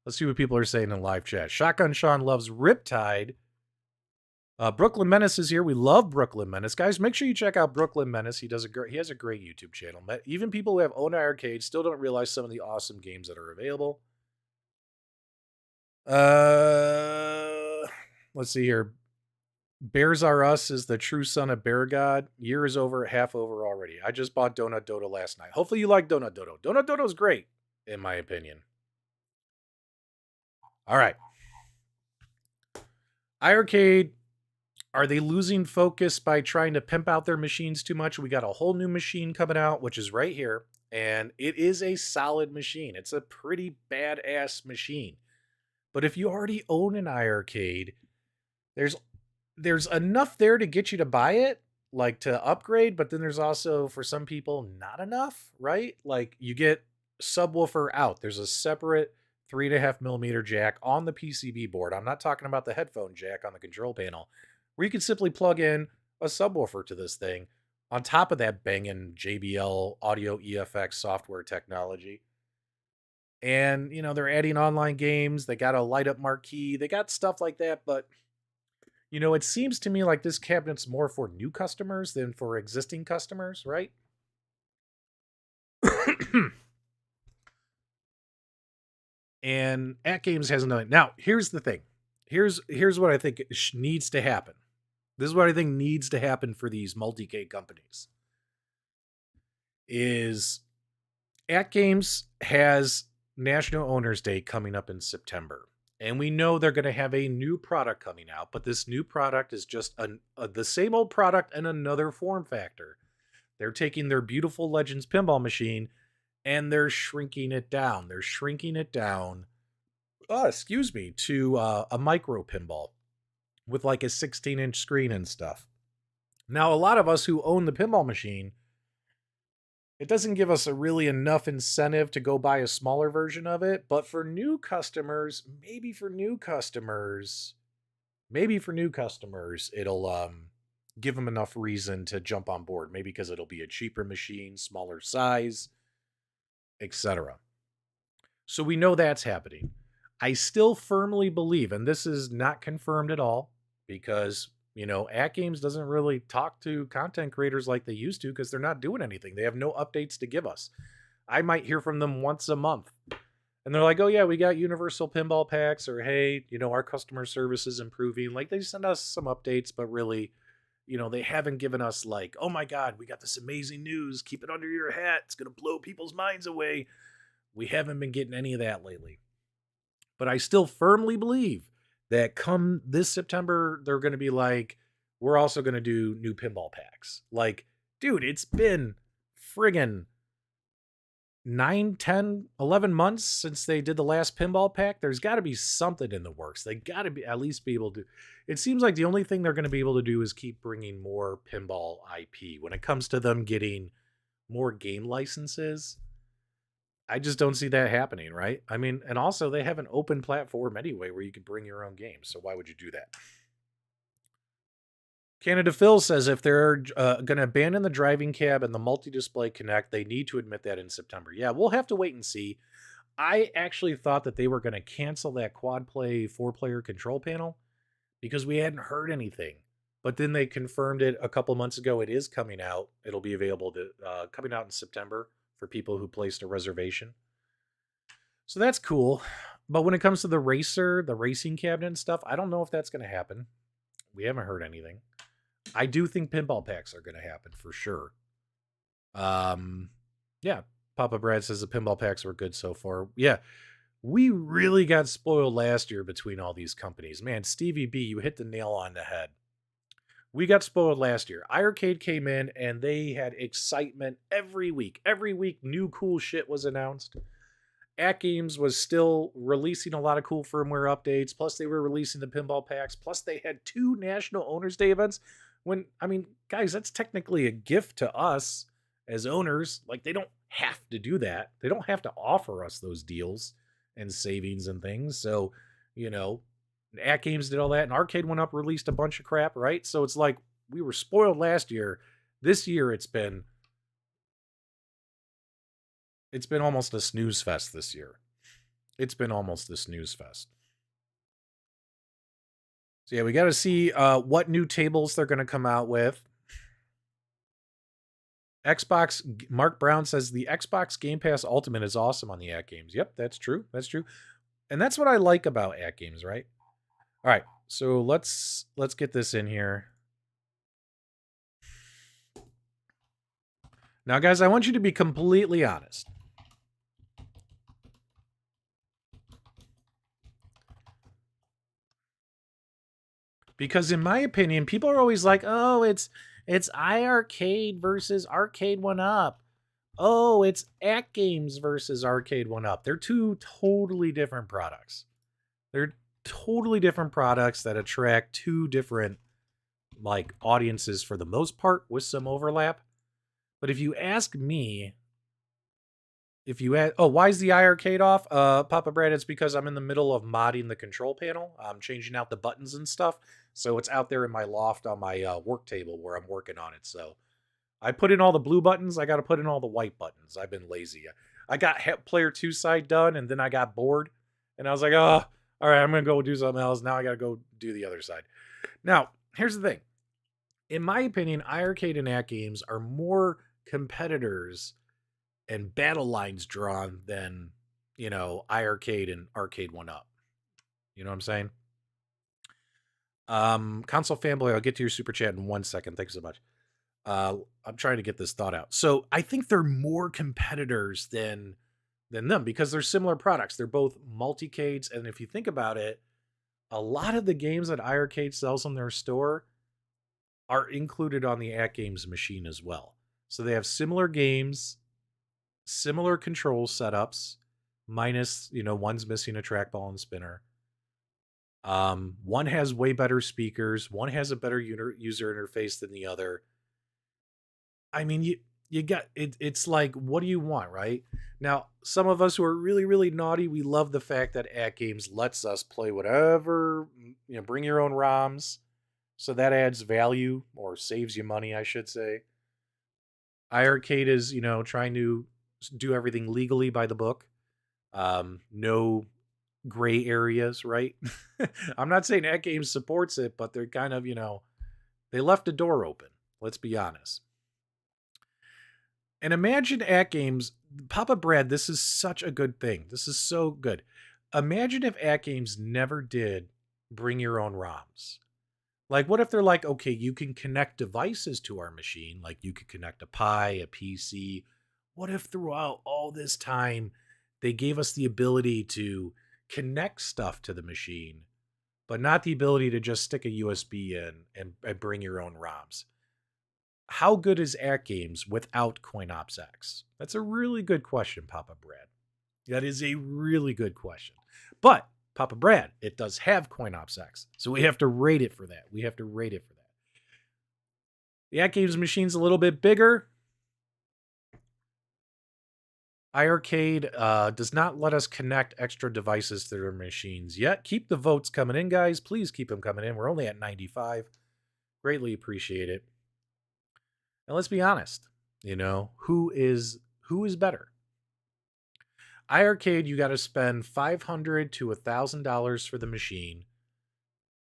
Let's see what people are saying in live chat. Shotgun Sean loves Riptide. Brooklyn Menace is here. We love Brooklyn Menace. Guys, make sure you check out Brooklyn Menace. He has a great YouTube channel. Even people who have owned iArcade still don't realize some of the awesome games that are available. Let's see here. Bears Are Us is the true son of Bear God. Year is over, half over already. I just bought Donut Dodo last night. Hopefully you like Donut Dodo. Donut Dodo is great, in my opinion. All right. iArcade, are they losing focus by trying to pimp out their machines too much? We got a whole new machine coming out, which is right here. And it is a solid machine. It's a pretty badass machine. But if you already own an iArcade, there's enough there to get you to buy it, like to upgrade, but then there's also, for some people, not enough, right? Like, you get subwoofer out. There's a separate 3.5mm jack on the PCB board. I'm not talking about the headphone jack on the control panel, where you can simply plug in a subwoofer to this thing on top of that banging JBL audio EFX software technology. And, they're adding online games. They got a light up marquee. They got stuff like that, but it seems to me like this cabinet's more for new customers than for existing customers, right? And AtGames hasn't done it. Now, here's the thing. Here's what I think needs to happen. This is what I think needs to happen for these Multicade companies. Is AtGames has National Owners Day coming up in September. And we know they're going to have a new product coming out, but this new product is just the same old product in another form factor. They're taking their beautiful Legends pinball machine and they're shrinking it down. They're shrinking it down, to a micro pinball with like a 16-inch screen and stuff. Now, a lot of us who own the pinball machine, It doesn't give us a really enough incentive to go buy a smaller version of it, but for new customers, it'll give them enough reason to jump on board. Maybe because it'll be a cheaper machine, smaller size, etc. So we know that's happening. I still firmly believe, and this is not confirmed at all, because AtGames doesn't really talk to content creators like they used to because they're not doing anything. They have no updates to give us. I might hear from them once a month. And they're like, oh, yeah, we got universal pinball packs, or hey, our customer service is improving. Like, they send us some updates, but really, they haven't given us like, oh my God, we got this amazing news. Keep it under your hat. It's going to blow people's minds away. We haven't been getting any of that lately. But I still firmly believe that come this September, they're going to be like, we're also going to do new pinball packs. Like, dude, it's been friggin' 9, 10, 11 months since they did the last pinball pack. There's got to be something in the works. They got to be at least be able to. It seems like the only thing they're going to be able to do is keep bringing more pinball IP. When it comes to them getting more game licenses, I just don't see that happening, right? I mean, and also they have an open platform anyway where you can bring your own games. So why would you do that? Canada Phil says if they're going to abandon the driving cab and the multi-display connect, they need to admit that in September. Yeah, we'll have to wait and see. I actually thought that they were going to cancel that quad play 4-player control panel because we hadn't heard anything. But then they confirmed it a couple months ago. It is coming out. It'll be available coming out in September for people who placed a reservation. So that's cool. But when it comes to the racing cabinet and stuff, I don't know if that's going to happen. We haven't heard anything. I do think pinball packs are going to happen for sure. Yeah. Papa Brad says the pinball packs were good so far. Yeah. We really got spoiled last year between all these companies. Man, Stevie B, you hit the nail on the head. We got spoiled last year. iArcade came in and they had excitement every week. Every week, new cool shit was announced. AtGames was still releasing a lot of cool firmware updates. Plus, they were releasing the pinball packs. Plus, they had 2 National Owners Day events. When, I mean, guys, that's technically a gift to us as owners. Like, they don't have to do that. They don't have to offer us those deals and savings and things. So, AtGames did all that, and Arcade1Up released a bunch of crap, right? So it's like we were spoiled last year. This year, it's been almost a snooze fest this year. It's been almost a snooze fest. So yeah, we got to see what new tables they're going to come out with. Xbox, Mark Brown says the Xbox Game Pass Ultimate is awesome on the AtGames. Yep, that's true. That's true. And that's what I like about AtGames, right? All right, so let's get this in here. Now, guys, I want you to be completely honest. Because in my opinion, people are always like, oh, it's iArcade versus Arcade1Up. Oh, it's AtGames versus Arcade1Up. They're 2 totally different products. They're totally different products that attract 2 different audiences for the most part with some overlap. But if you ask me, why is the iArcade off? Papa Brad, it's because I'm in the middle of modding the control panel. I'm changing out the buttons and stuff. So it's out there in my loft on my work table where I'm working on it. So I put in all the blue buttons. I got to put in all the white buttons. I've been lazy. I got player 2 side done, and then I got bored. And I was like, oh, all right, I'm going to go do something else. Now I got to go do the other side. Now, here's the thing. In my opinion, iArcade and AtGames are more competitors and battle lines drawn than, iArcade and Arcade1Up. You know what I'm saying? Console fanboy, I'll get to your super chat in 1 second. Thanks so much. I'm trying to get this thought out. So I think they're more competitors than them because they're similar products. They're both Multicades, and if you think about it, a lot of the games that iArcade sells in their store are included on the AtGames machine as well. So they have similar games, similar control setups, minus, one's missing a trackball and spinner. One has way better speakers. One has a better user interface than the other. I mean, you got it. It's like, what do you want, right? Now, some of us who are really, really naughty, we love the fact that AtGames lets us play whatever, bring your own ROMs. So that adds value or saves you money, I should say. iArcade is, trying to do everything legally by the book. No gray areas, right? I'm not saying AtGames supports it, but they're kind of, they left a door open. Let's be honest. And imagine AtGames, Papa Brad, this is such a good thing. This is so good. Imagine if AtGames never did bring your own ROMs. Like, what if they're like, okay, you can connect devices to our machine, like you could connect a Pi, a PC. What if throughout all this time, they gave us the ability to connect stuff to the machine, but not the ability to just stick a USB in and bring your own ROMs? How good is AtGames without CoinOps X? That's a really good question, Papa Brad. That is a really good question. But Papa Brad, it does have CoinOps X, so we have to rate it for that. The AtGames machine's a little bit bigger. iArcade does not let us connect extra devices to their machines yet. Keep the votes coming in, guys. Please keep them coming in. We're only at 95. Greatly appreciate it. And let's be honest, who is better? iArcade, you got to spend $500 to $1,000 for the machine,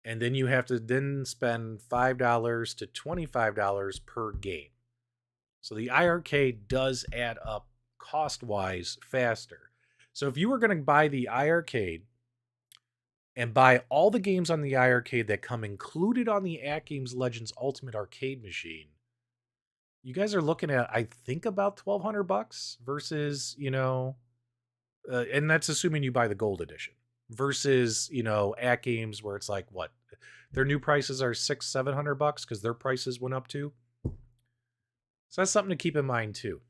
and then you have to then spend $5 to $25 per game. So the iArcade does add up cost-wise faster. So if you were going to buy the iArcade and buy all the games on the iArcade that come included on the AtGames Legends Ultimate Arcade machine, you guys are looking at, I think, about $1,200 versus, and that's assuming you buy the gold edition versus, AtGames where it's like, what? Their new prices are $600-700 because their prices went up too. So that's something to keep in mind too.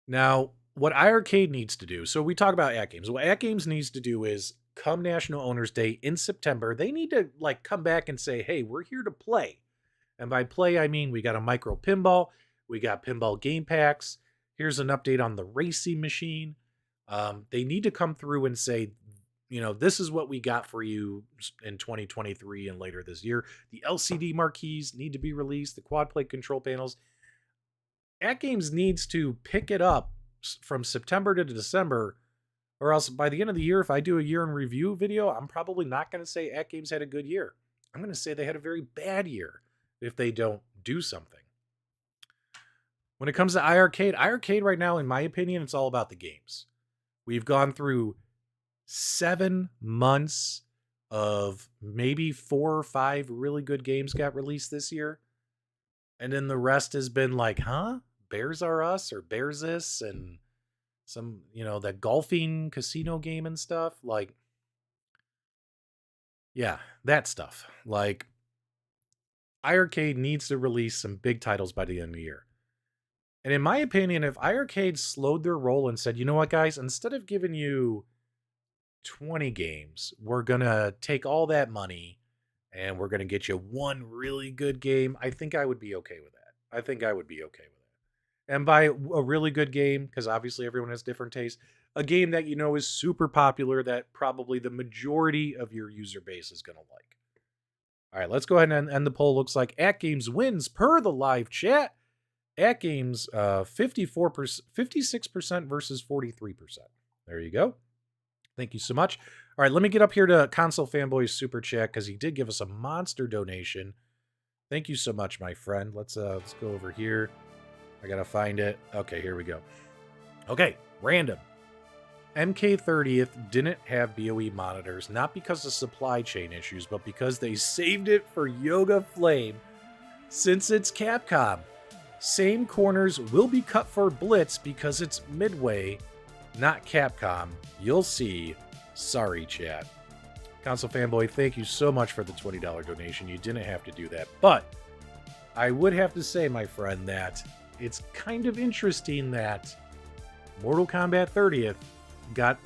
Now, what iArcade needs to do, so we talk about AtGames. What AtGames needs to do is come National Owners Day in September, they need to come back and say, hey, we're here to play. And by play, I mean we got a micro pinball, we got pinball game packs. Here's an update on the racing machine. They need to come through and say, this is what we got for you in 2023 and later this year. The LCD marquees need to be released, the quad plate control panels. AtGames needs to pick it up from September to December, or else by the end of the year, if I do a year in review video, I'm probably not going to say AtGames had a good year. I'm going to say they had a very bad year if they don't do something. When it comes to iArcade right now, in my opinion, it's all about the games. We've gone through 7 months of maybe 4 or 5 really good games got released this year. And then the rest has been like, Bears Are Us or Bears This and some, that golfing casino game and stuff. Like, yeah, that stuff. Like, iArcade needs to release some big titles by the end of the year. And in my opinion, if iArcade slowed their roll and said, you know what, guys, instead of giving you 20 games, we're going to take all that money and we're going to get you one really good game, I think I would be okay with that. And by a really good game, because obviously everyone has different tastes, a game that is super popular that probably the majority of your user base is going to like. All right, let's go ahead and end the poll. Looks like AtGames wins per the live chat. AtGames 54%, 56% versus 43%. There you go. Thank you so much. All right, let me get up here to Console Fanboy's super chat because he did give us a monster donation. Thank you so much, my friend. Let's go over here. I gotta find it. Okay, here we go. Okay, random. MK30th didn't have BOE monitors, not because of supply chain issues, but because they saved it for Yoga Flame. Since it's Capcom, same corners will be cut for Blitz because it's Midway, not Capcom. You'll see. Sorry, chat. Console Fanboy, thank you so much for the $20 donation. You didn't have to do that. But I would have to say, my friend, that it's kind of interesting that Mortal Kombat 30th got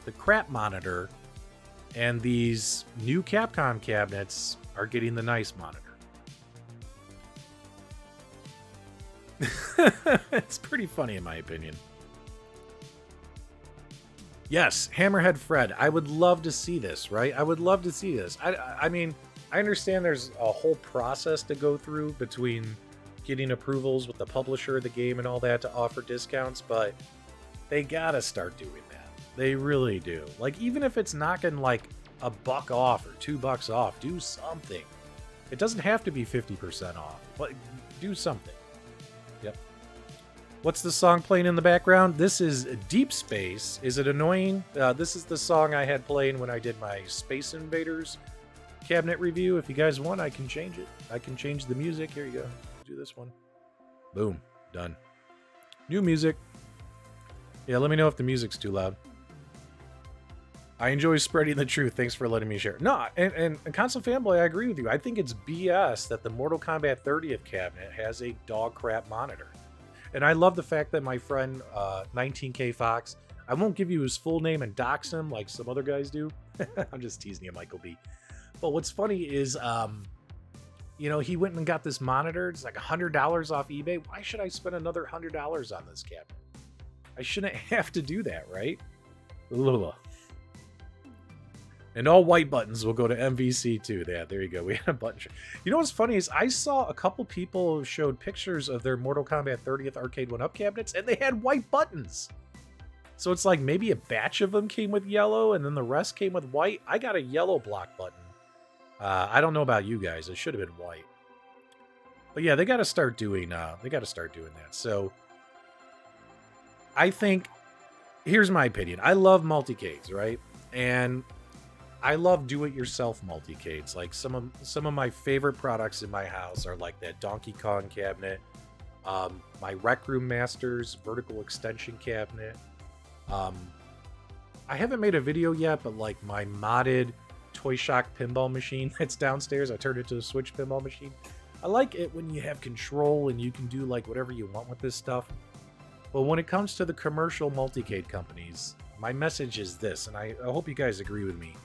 the crap monitor and these new Capcom cabinets are getting the nice monitor. It's pretty funny in my opinion. Yes, Hammerhead Fred. I would love to see this, right? I would love to see this. I mean, I understand there's a whole process to go through between getting approvals with the publisher of the game and all that to offer discounts, but they gotta start doing that. They really do. Like, even if it's knocking like $1 off or $2 off, do something. It doesn't have to be 50% off, but do something. Yep. What's the song playing in the background? This is Deep Space. Is it annoying? This is the song I had playing when I did my Space Invaders cabinet review. If you guys want, I can change it. I can change the music. Here you go. Do this one. Boom. Done. New music. Yeah, let me know if the music's too loud. I enjoy spreading the truth. Thanks for letting me share. No, and Console Fanboy, I agree with you. I think it's BS that the Mortal Kombat 30th cabinet has a dog crap monitor. And I love the fact that my friend 19K Fox, I won't give you his full name and dox him like some other guys do. I'm just teasing you, Michael B. But what's funny is, you know, he went and got this monitor. It's like $100 off eBay. Why should I spend another $100 on this cabinet? I shouldn't have to do that, right? And all white buttons will go to MVC too. Yeah, there you go. We had a button. You know what's funny is I saw a couple people showed pictures of their Mortal Kombat 30th Arcade1Up cabinets, and they had white buttons. So it's like maybe a batch of them came with yellow, and then the rest came with white. I got a yellow block button. I don't know about you guys. It should have been white. But yeah, they got to start doing. They got to start doing that. So I think here's my opinion. I love Multicades, right? And I love do-it-yourself Multicades. Like some of my favorite products in my house are like that Donkey Kong cabinet, my Rec Room Masters vertical extension cabinet. I haven't made a video yet, but like my modded Toy Shock pinball machine that's downstairs, I turned it to a Switch pinball machine. I like it when you have control and you can do like whatever you want with this stuff. But when it comes to the commercial Multicade companies, my message is this, and I hope you guys agree with me.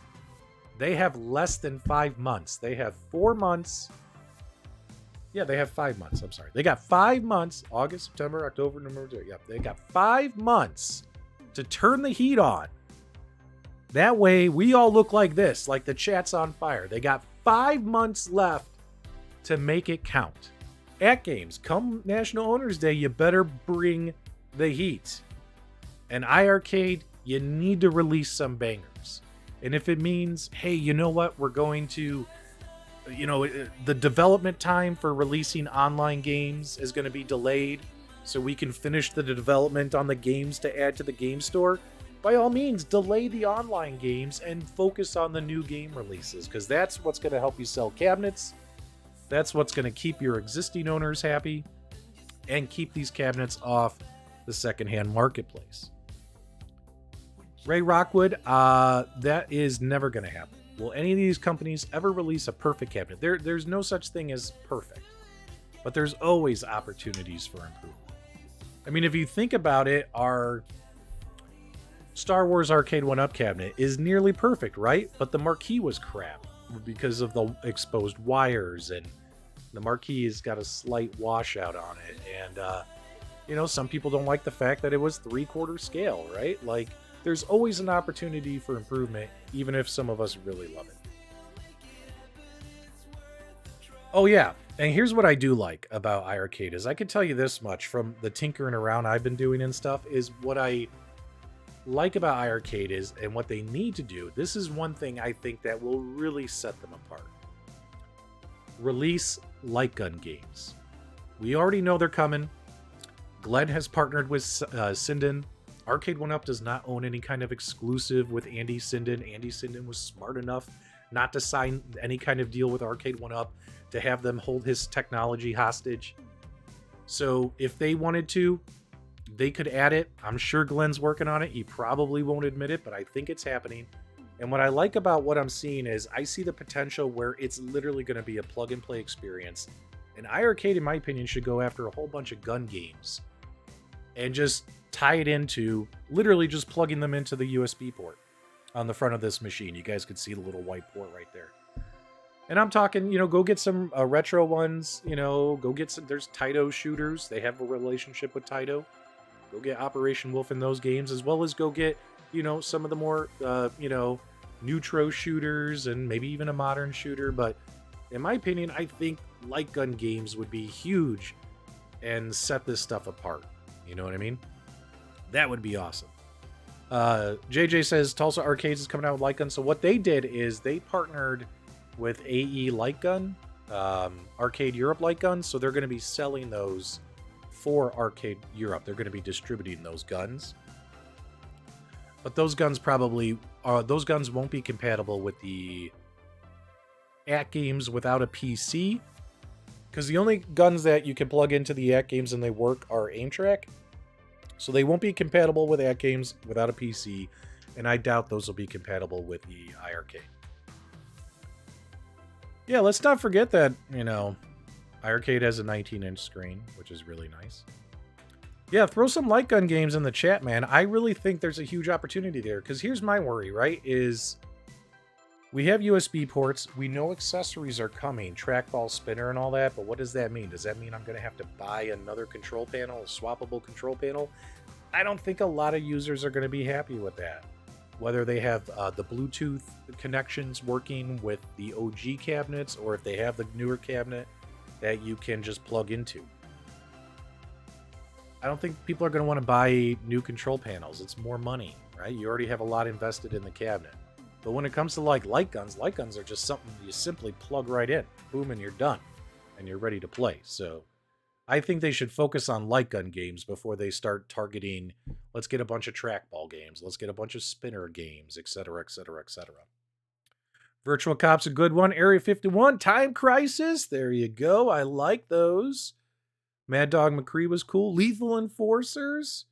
They have less than 5 months. They have 4 months. Yeah, they have 5 months. I'm sorry. They got 5 months. August, September, October, November. Yep, they got 5 months to turn the heat on. That way, we all look like this, like the chat's on fire. They got 5 months left to make it count. AtGames, come National Owners Day, you better bring the heat. And iArcade, you need to release some bangers. And if it means, hey, you know what? We're going to, you know, the development time for releasing online games is going to be delayed so we can finish the development on the games to add to the game store. By all means, delay the online games and focus on the new game releases, because that's what's going to help you sell cabinets. That's what's going to keep your existing owners happy and keep these cabinets off the secondhand marketplace. Ray Rockwood, that is never going to happen. Will any of these companies ever release a perfect cabinet? There's no such thing as perfect, but there's always opportunities for improvement. I mean, if you think about it, our Star Wars Arcade1Up cabinet is nearly perfect, right? But the marquee was crap because of the exposed wires, and the marquee has got a slight washout on it. And, you know, some people don't like the fact that it was 3/4 scale, right? Like, there's always an opportunity for improvement, even if some of us really love it. Oh yeah, and here's what I do like about iArcade is I can tell you this much from the tinkering around I've been doing and stuff, is what I like about iArcade is, and what they need to do, this is one thing I think that will really set them apart. Release light gun games. We already know they're coming. Glenn has partnered with Sinden. Arcade1Up does not own any kind of exclusive with Andy Sinden. Andy Sinden was smart enough not to sign any kind of deal with Arcade1Up to have them hold his technology hostage. So if they wanted to, they could add it. I'm sure Glenn's working on it. He probably won't admit it, but I think it's happening. And what I like about what I'm seeing is I see the potential where it's literally going to be a plug and play experience. And iArcade, in my opinion, should go after a whole bunch of gun games and just tie it into literally just plugging them into the USB port on the front of this machine. You guys could see the little white port right there. And I'm talking, go get some retro ones. Go get some. There's Taito shooters. They have a relationship with Taito. Go get Operation Wolf in those games, as well as go get, some of the more, neutro shooters and maybe even a modern shooter. But in my opinion, I think light gun games would be huge and set this stuff apart. You know what I mean? That would be awesome. JJ says Tulsa Arcades is coming out with light guns. So what they did is they partnered with AE Light Gun, Arcade1Up Light Guns. So they're going to be selling those for Arcade1Up. They're going to be distributing those guns. But those guns won't be compatible with the AtGames without a PC. Because the only guns that you can plug into the AtGames and they work are aim track. So they won't be compatible with AtGames without a PC. And I doubt those will be compatible with the iArcade. Yeah, let's not forget that, iArcade has a 19-inch screen, which is really nice. Yeah, throw some light gun games in the chat, man. I really think there's a huge opportunity there. Because here's my worry, right? Is we have USB ports. We know accessories are coming, trackball, spinner, and all that. But what does that mean? Does that mean I'm going to have to buy another control panel, a swappable control panel? I don't think a lot of users are going to be happy with that. Whether they have the Bluetooth connections working with the OG cabinets, or if they have the newer cabinet that you can just plug into. I don't think people are going to want to buy new control panels. It's more money, right? You already have a lot invested in the cabinet. But when it comes to like light guns are just something you simply plug right in. Boom, and you're done. And you're ready to play. So I think they should focus on light gun games before they start targeting, let's get a bunch of trackball games, let's get a bunch of spinner games, etc., etc., etc. Virtual Cop's a good one. Area 51, Time Crisis. There you go. I like those. Mad Dog McCree was cool. Lethal Enforcers.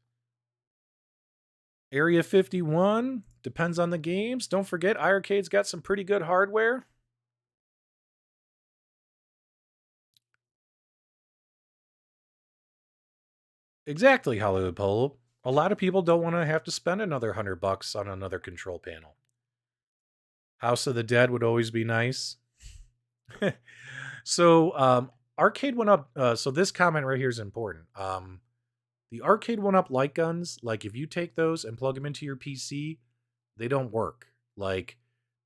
Area 51. Depends on the games. Don't forget, iArcade's got some pretty good hardware. Exactly, Hollywood Polo. A lot of people don't want to have to spend another $100 on another control panel. House of the Dead would always be nice. So, Arcade1Up. So this comment right here is important. The Arcade1Up light guns, like if you take those and plug them into your PC, they don't work. Like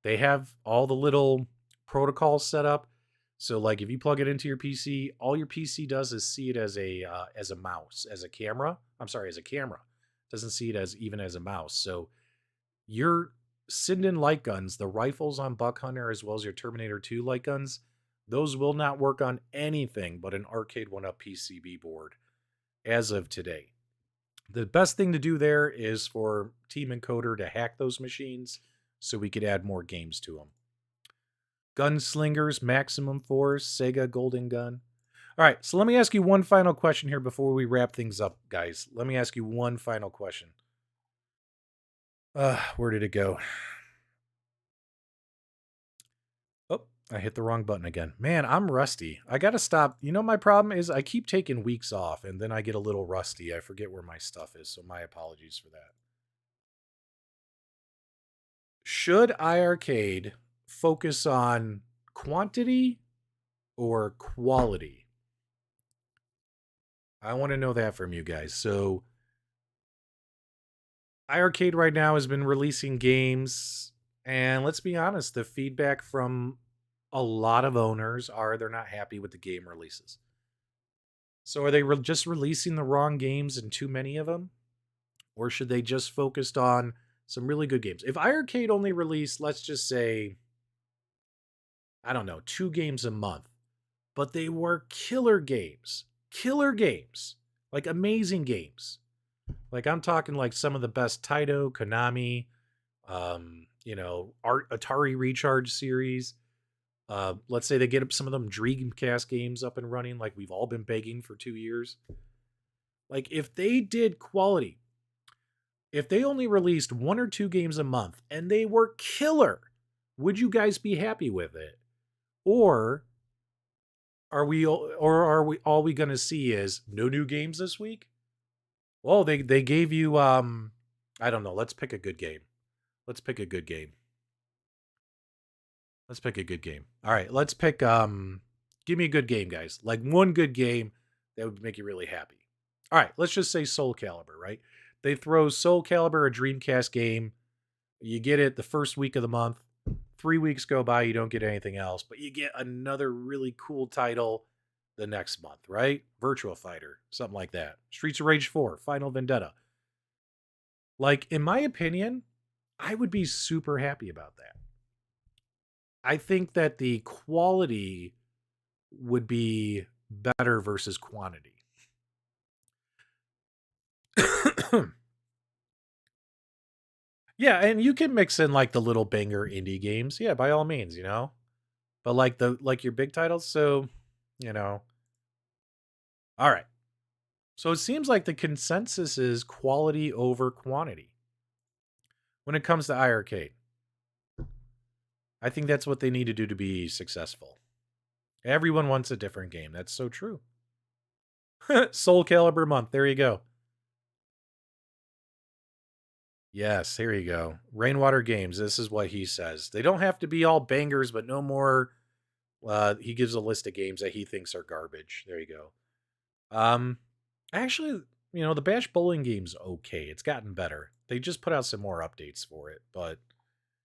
they have all the little protocols set up. So like if you plug it into your PC, all your PC does is see it as a mouse, as a camera. As a camera. Doesn't see it as even as a mouse. So your Sinden light guns, the rifles on Buck Hunter as well as your Terminator 2 light guns, those will not work on anything but an Arcade1Up PCB board as of today. The best thing to do there is for Team Encoder to hack those machines so we could add more games to them. Gunslingers, Maximum Force, Sega Golden Gun. All right, so let me ask you one final question here before we wrap things up, guys. Let me ask you one final question. Where did it go? Oh, I hit the wrong button again. Man, I'm rusty. I got to stop. My problem is I keep taking weeks off and then I get a little rusty. I forget where my stuff is, so my apologies for that. Should iArcade focus on quantity or quality? I want to know that from you guys. So iArcade right now has been releasing games, and let's be honest, the feedback from a lot of owners are they're not happy with the game releases. So are they just releasing the wrong games and too many of them? Or should they just focus on some really good games? If iArcade only released, let's just say, I don't know, 2 games a month, but they were killer games, like amazing games. Like I'm talking like some of the best Taito, Konami, Atari Recharge series. Let's say they get some of them Dreamcast games up and running, like we've all been begging for 2 years. Like if they did quality, if they only released 1 or 2 games a month and they were killer, would you guys be happy with it? Or are we all we gonna see is no new games this week? Well, they gave you I don't know, let's pick a good game. Let's pick a good game. All right, let's pick give me a good game, guys. Like one good game that would make you really happy. All right, let's just say Soul Calibur, right? They throw Soul Calibur, a Dreamcast game. You get it the first week of the month. 3 weeks go by, you don't get anything else, but you get another really cool title the next month, right? Virtua Fighter, something like that. Streets of Rage 4, Final Vendetta. Like, in my opinion, I would be super happy about that. I think that the quality would be better versus quantity. Yeah, and you can mix in like the little banger indie games. Yeah, by all means, you know. But like your big titles, so, you know. All right. So it seems like the consensus is quality over quantity when it comes to iArcade. I think that's what they need to do to be successful. Everyone wants a different game. That's so true. Soul Calibur month. There you go. Yes, here you go. Rainwater Games. This is what he says. They don't have to be all bangers, but no more. He gives a list of games that he thinks are garbage. There you go. Actually, you know, the Bash Bowling game's okay. It's gotten better. They just put out some more updates for it, but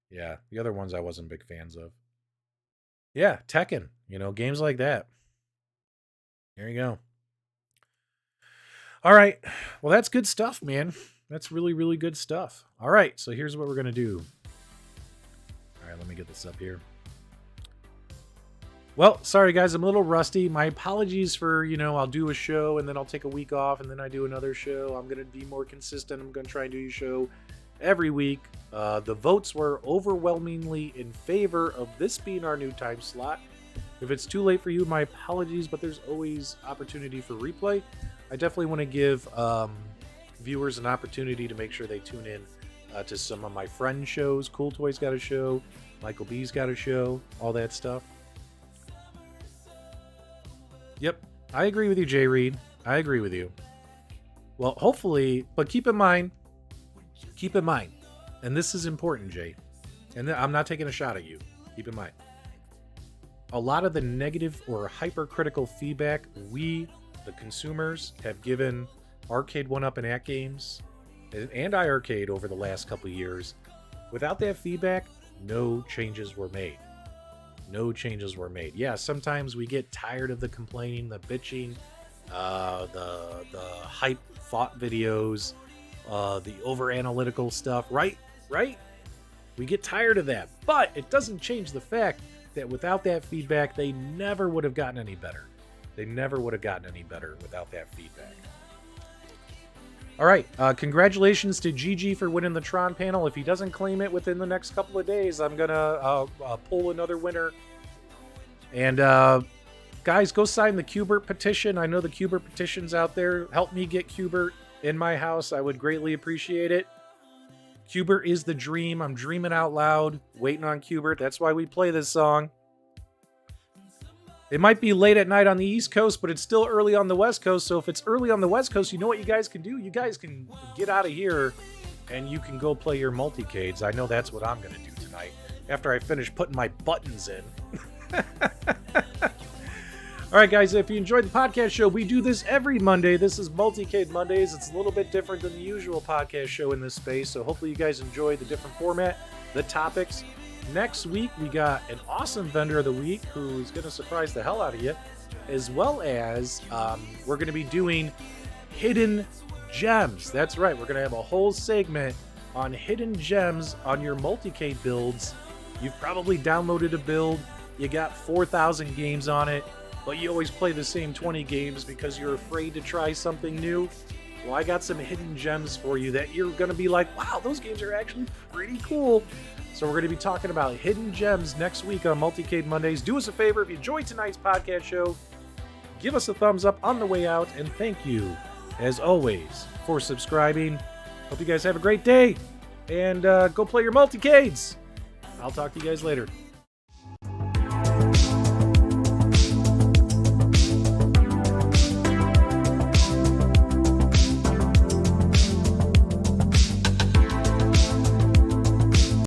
yeah, the other ones I wasn't big fans of. Yeah, Tekken. You know, games like that. There you go. All right. Well, that's good stuff, man. That's really, really good stuff. All right, so here's what we're going to do. All right, let me get this up here. Well, sorry, guys, I'm a little rusty. My apologies for, you know, I'll do a show, and then I'll take a week off, and then I do another show. I'm going to be more consistent. I'm going to try and do a show every week. The votes were overwhelmingly in favor of this being our new time slot. If it's too late for you, my apologies, but there's always opportunity for replay. I definitely want to give viewers an opportunity to make sure they tune in to some of my friend shows. Cool Toys got a show. Michael B's got a show. All that stuff. Yep. I agree with you, Jay Reed. I agree with you. Well, hopefully, but keep in mind, and this is important, Jay, and I'm not taking a shot at you. Keep in mind, a lot of the negative or hypercritical feedback we, the consumers, have given Arcade1Up and AtGames and iArcade over the last couple of years, without that feedback, no changes were made. No changes were made. Yeah, sometimes we get tired of the complaining, the bitching, the hype fought videos, the over analytical stuff. Right? We get tired of that, but it doesn't change the fact that without that feedback, they never would have gotten any better. They never would have gotten any better without that feedback. All right, congratulations to Gigi for winning the Tron panel. If he doesn't claim it within the next couple of days, I'm going to pull another winner. And guys, go sign the Qbert petition. I know the Qbert petition's out there. Help me get Qbert in my house. I would greatly appreciate it. Qbert is the dream. I'm dreaming out loud, waiting on Qbert. That's why we play this song. It might be late at night on the East Coast, but it's still early on the West Coast. So if it's early on the West Coast, you know what you guys can do? You guys can get out of here and you can go play your Multicades. I know that's what I'm going to do tonight after I finish putting my buttons in. All right, guys, if you enjoyed the podcast show, we do this every Monday. This is Multicade Mondays. It's a little bit different than the usual podcast show in this space. So hopefully you guys enjoy the different format, the topics. Next week, we got an awesome vendor of the week who's going to surprise the hell out of you, as well as we're going to be doing hidden gems. That's right. We're going to have a whole segment on hidden gems on your Multicade builds. You've probably downloaded a build. You got 4,000 games on it, but you always play the same 20 games because you're afraid to try something new. Well, I got some hidden gems for you that you're going to be like, wow, those games are actually pretty cool. So we're going to be talking about hidden gems next week on Multicade Mondays. Do us a favor, if you enjoyed tonight's podcast show, give us a thumbs up on the way out, and thank you, as always, for subscribing. Hope you guys have a great day, and go play your Multicades. I'll talk to you guys later.